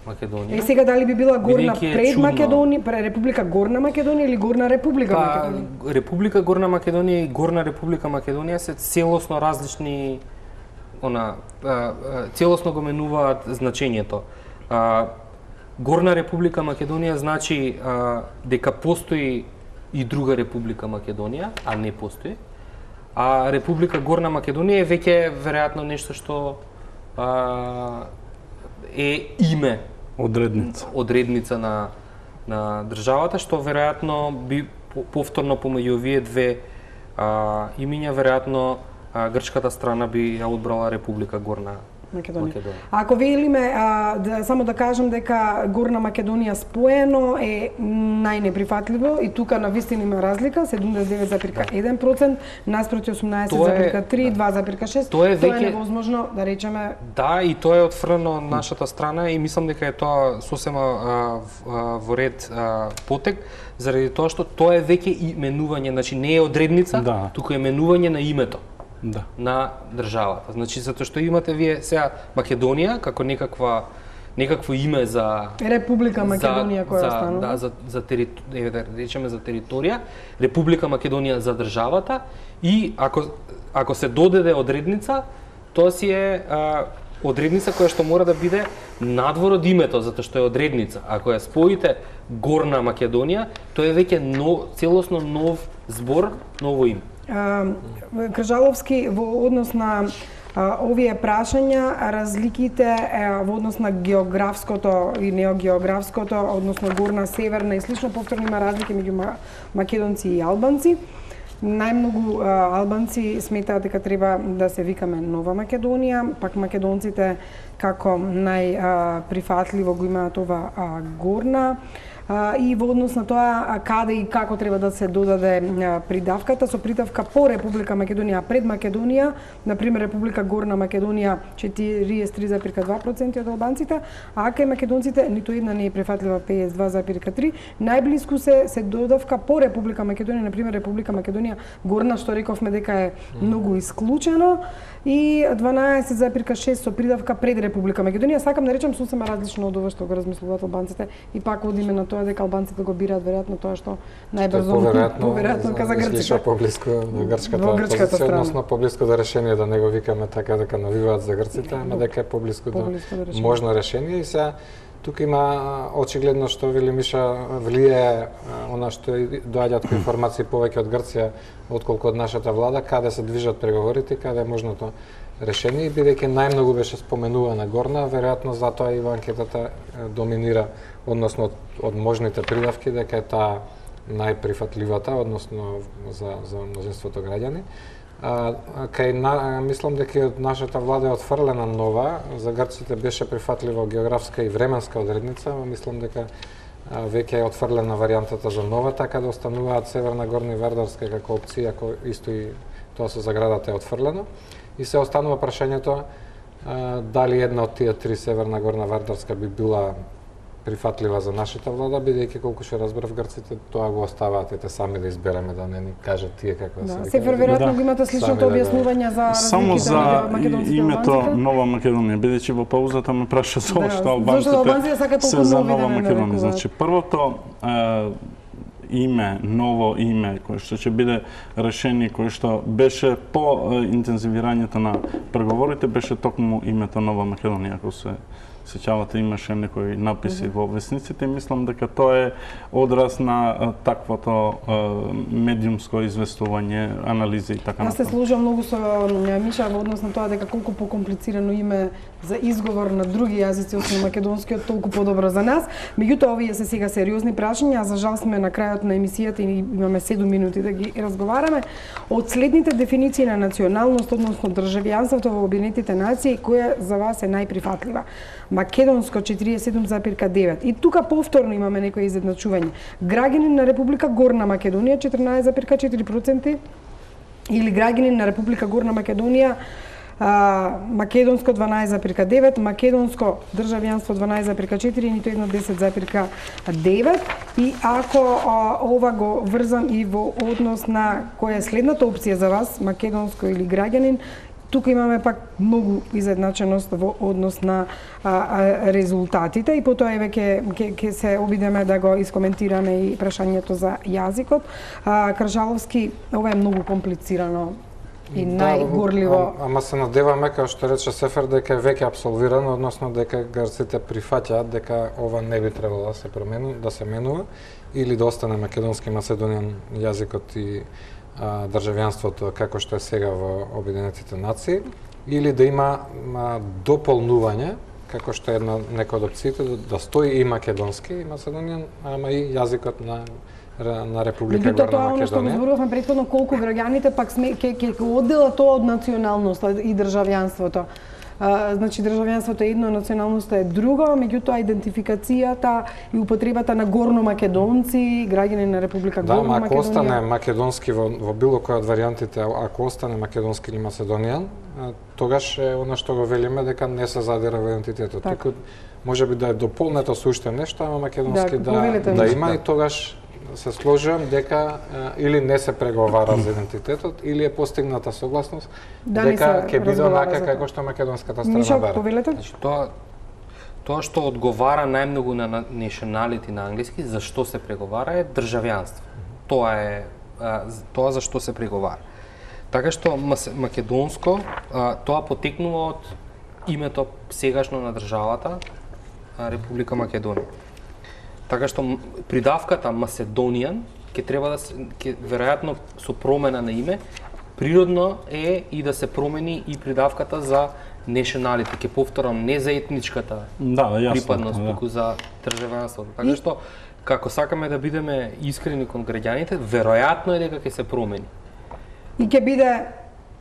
Македонија. И сега дали би била Горна пред Македонија, Република Горна Македонија или Горна Република Македонија? Република Горна Македонија и Горна Република Македонија се целосно различни, целосно го менуваат значењето. Горна Република Македонија значи дека постои и друга Република Македонија, а не постои. А Република Горна Македонија е веќе веројатно нешто што е име, одредница на државата, што веројатно би повторно помеѓу овие две имиња веројатно грчката страна би ја одбрала Република Горна Македонија. Ако велиме, само да кажам дека Горна Македонија споено е најнеприфатливо и тука на вистина има разлика, 79,1%, наспроти 18,3, 2,6%. Тоа е невозможно да речеме. Да, и тоа е отфрлено од нашата страна и мислам дека е тоа сосема во ред потек, заради тоа што тоа е веќе именување, значи не е одредница, туку е именување на името. На државата. Значи, затоа што имате вие сега Македонија како некакво име за Република Македонија која станува. Да, за територија, Република Македонија за државата и ако се додаде одредница, тоа си е одредница која што мора да биде надвор од името, затоа што е одредница. Ако ја споите Горна Македонија, тоа е веќе целосно нов збор, ново име. Кржаловски, во однос на овие прашања, разликите во однос на географското и неогеографското, односно Горна, Северна и слично, повторно има разлики меѓу македонци и албанци. Најмногу албанци сметаат дека треба да се викаме Нова Македонија, пак македонците како најприфатливо го имаат ова Горна. и во однос на тоа каде и како треба да се додаде придавката, со придавка по Република Македонија пред Македонија, например Република Горна Македонија 43,2% од албанците, а кај македонците ниту една не е прифатлива 52,3%. Најблиску се додавка по Република Македонија, например Република Македонија Горна, што рековме дека е многу исклучено, и 12,6% со придавка пред Република Македонија. Сакам да речам сосема различно од ова што го размислуваат албанците и пак одиме на тоа дека албанците го бираат веројатно тоа што најбрзо поверојатно ка за Грците. Поблиску на грчката позиција, односно поблиску до решение, да не го викаме така дека навиваат за Грците, ама дека е поблиску до можно решение. И сега тука има очигледно што вели Миша, влијае она што доаѓаат информации повеќе од Грција отколку од нашата влада, каде се движат преговорите, каде е можното решение, и бидејќи најмногу беше споменувана Горна, веројатно затоа и во анкетата доминира, односно од можните придавки, дека е таа најприфатливата, односно за мнозинството граѓани. Мислам дека и од нашата влада е отфрлена нова, за грците беше прифатлива географска и временска одредница, мислам дека веќе е отфрлена варијантата за нова, така да остануваат Северна Горна и Вардарска како опција, ако исто и тоа со заградата е отфрлено. И се останува прашањето дали една од тие три, Северна Горна, Вардарска, би била прифатлива за нашата влада, бидејќи колку што разбрав грците тоа го оставаат ете сами да избереме, да не ни кажат тие како да се. Сефер веројатно го имате сличното објаснување за разликите на македонските и името Нова Македонија, бидејќи во паузата ме праша зошто албанците се за Нова Македонија. Значи првото име, ново име, кое што ќе биде решение, кое што беше по интензивирањето на преговорите, беше токму името Нова Македонија, ако се сеќавате, имаше некои написи во весниците, и мислам дека тоа е одраз на таквото медиумско известување, анализи и така натаму. Јас се служам многу со Миша во однос на тоа дека колку покомплицирано име за изговор на други јазици освен македонскиот, толку подобро за нас. Меѓутоа, овие се сега сериозни прашања, а за жал сме на крајот на емисијата и имаме 7 минути да ги разговараме. Од следните дефиниции на националност, односно државјанството во Обединетите нации, која за вас е најприфатлива? Македонско 47,9. И тука повторно имаме некои изедначување. Граѓанин на Република Горна Македонија 14,4% или граѓанин на Република Горна Македонија македонско 12,9, македонско државјанство 12,4, нито едно 10,9. И ако ова го врзам и во однос на која е следната опција за вас, македонско или граѓанин, тука имаме пак многу изедначеност во однос на резултатите, и потоа веќе ќе се обидеме да го искоментираме и прашањето за јазикот. Кржаловски, ова е многу комплицирано и најгорливо. Ама се надеваме, како што рече Сефер, дека е веќе апсолвирано, односно дека грците прифаќаат дека ова не би требало да се менува, или да остане македонски македонијан јазикот и државјанството како што е сега во Обединетите нации, или да има дополнување, како што е некој од опциите, да стои и македонски и македонијан, ама и јазикот на Република Горна Македонија. Тоа, што го зборувавме претходно, колку граѓаните пак ќе оддела тоа од националноста и државјанството. Значи, државјанството е едно, националноста е друго, меѓутоа идентификацијата и употребата на горномакедонци, граѓани на Република Горна Македонија. Да, ако остане македонски во било која од варијантите, ако остане македонски или македонијан, тогаш е она што го велиме дека не се задира во идентитетот. Туку може би да е дополнето со уште нешто, ама македонски да има, и тогаш се сложувам дека или не се преговара за идентитетот, или е постигната согласност дека ќе биде онака како што македонската страна бара. Значи, тоа што одговара најмногу на nationality на англиски, за што се преговара, е државјанство. Тоа е тоа за што се преговара. Така што македонско, тоа потекнува од името сегашно на државата Република Македонија. Така што придавката Macedonian ќе треба веројатно со промена на име, природно е и да се промени и придавката за nationality, ќе повторам, не за етничката припадност, туку за државјанството. Така што, како сакаме да бидеме искрени кон граѓаните, веројатно е дека ќе се промени. И ќе биде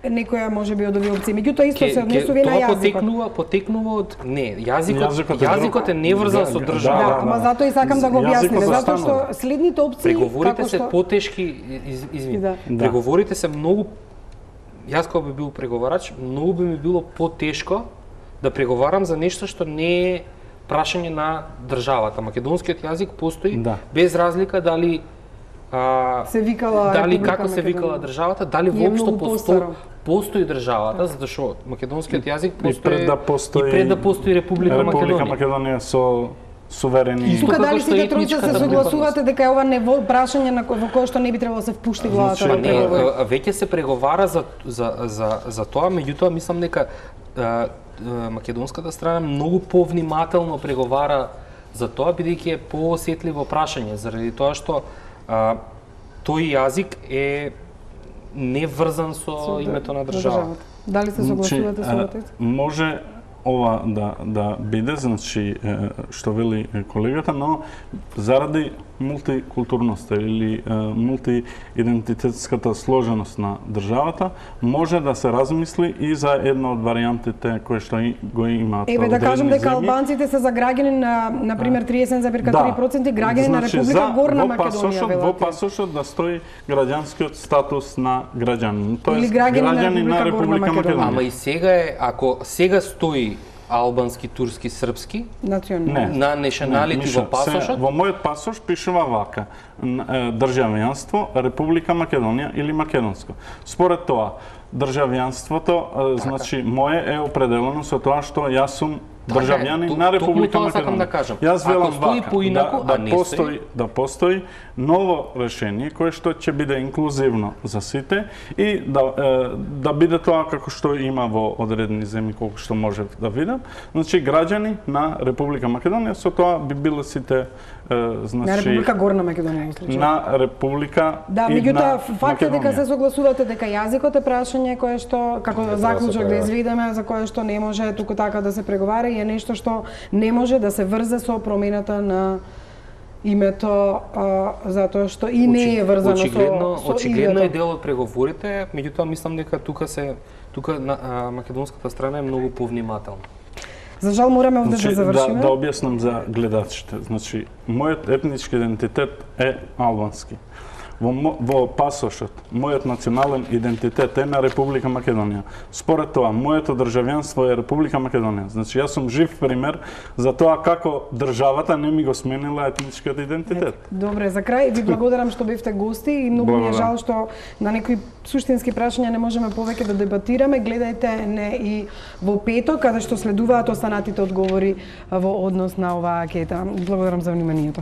некоја можеби од овие опции. Меѓутоа исто се однесува и на јазикот. Тоа потекнува од јазикот е неврзан со државата. Да, ама затоа и сакам да го објасниме, затоа што следните опции преговорите се потешки, извини. Преговорите се многу. Јас кога би бил преговарач, многу би ми било потешко да преговарам за нешто што не е прашање на државата. Македонскиот јазик постои без разлика дали се викала дали како се викала државата, дали воопшто постои државата, затоа што македонскиот јазик постои и пред да постои Република Македонија со суверени. Тука дали сите тројца се согласувате дека е ова прашање во кое што не би требало да се впушти владата во преговори? Веќе се преговара за тоа, меѓутоа мислам дека македонската страна многу повнимателно преговара за тоа, бидејќи е поосетливо прашање, заради тоа што тој јазик е не врзан со името на државата. Дали се согласувате со тоа? Може ова да биде, значи, што вели колегата, но заради мултикултурноста или мултиидентитетската сложеност на државата, може да се размисли и за една од варијантите кои што го имаат. Да кажем дека албанците се за граѓани на пример 30,3% граѓани на Република Горна Македонија. Во пасошот да стои граѓанскиот статус на граѓанин. Или граѓани на Република Македонија. Ама и сега е, ако сега стои албански, турски, српски, на нешаналити во пасошот? Во мојот пасош пишува вака: државјанство Република Македонија или македонско. Според тоа, државјанството, значи, мое е определено со тоа што јас сум државјанин на Република Македонија. Јас велам вака, да постои ново решение кое што ќе биде инклузивно за сите и да биде тоа како што има во одредени земји, колку што може да видам. Значи, граѓани на Република Македонија, со тоа би биле сите, значи, на Република Горна Македонија, на Република и на Македонија. Меѓутоа, фактот дека се согласувате дека јазикот е прашање кое што, како заклучок да изведеме, за кое што не може туку така да се преговара и е нешто што не може да се врзе со промената на името, затоа што и не е врзано со очигледно е дел од преговорите, меѓутоа мислам дека тука македонската страна е многу повнимателна. За жал мораме овде да завршиме. Да објаснам за гледачите. Значи, мојот етнички идентитет е албански. Во пасошот, мојот национален идентитет е на Република Македонија. Според тоа, моето државјанство е Република Македонија. Значи, јас сум жив пример за тоа како државата не ми го сменила етничкиот идентитет. Добре, за крај ви благодарам што бевте гости и многу ми е жал што на некои суштински прашања не можеме повеќе да дебатираме. Гледајте не и во петок, каде што следуваат останатите одговори во однос на оваа анкета. Благодарам за вниманието.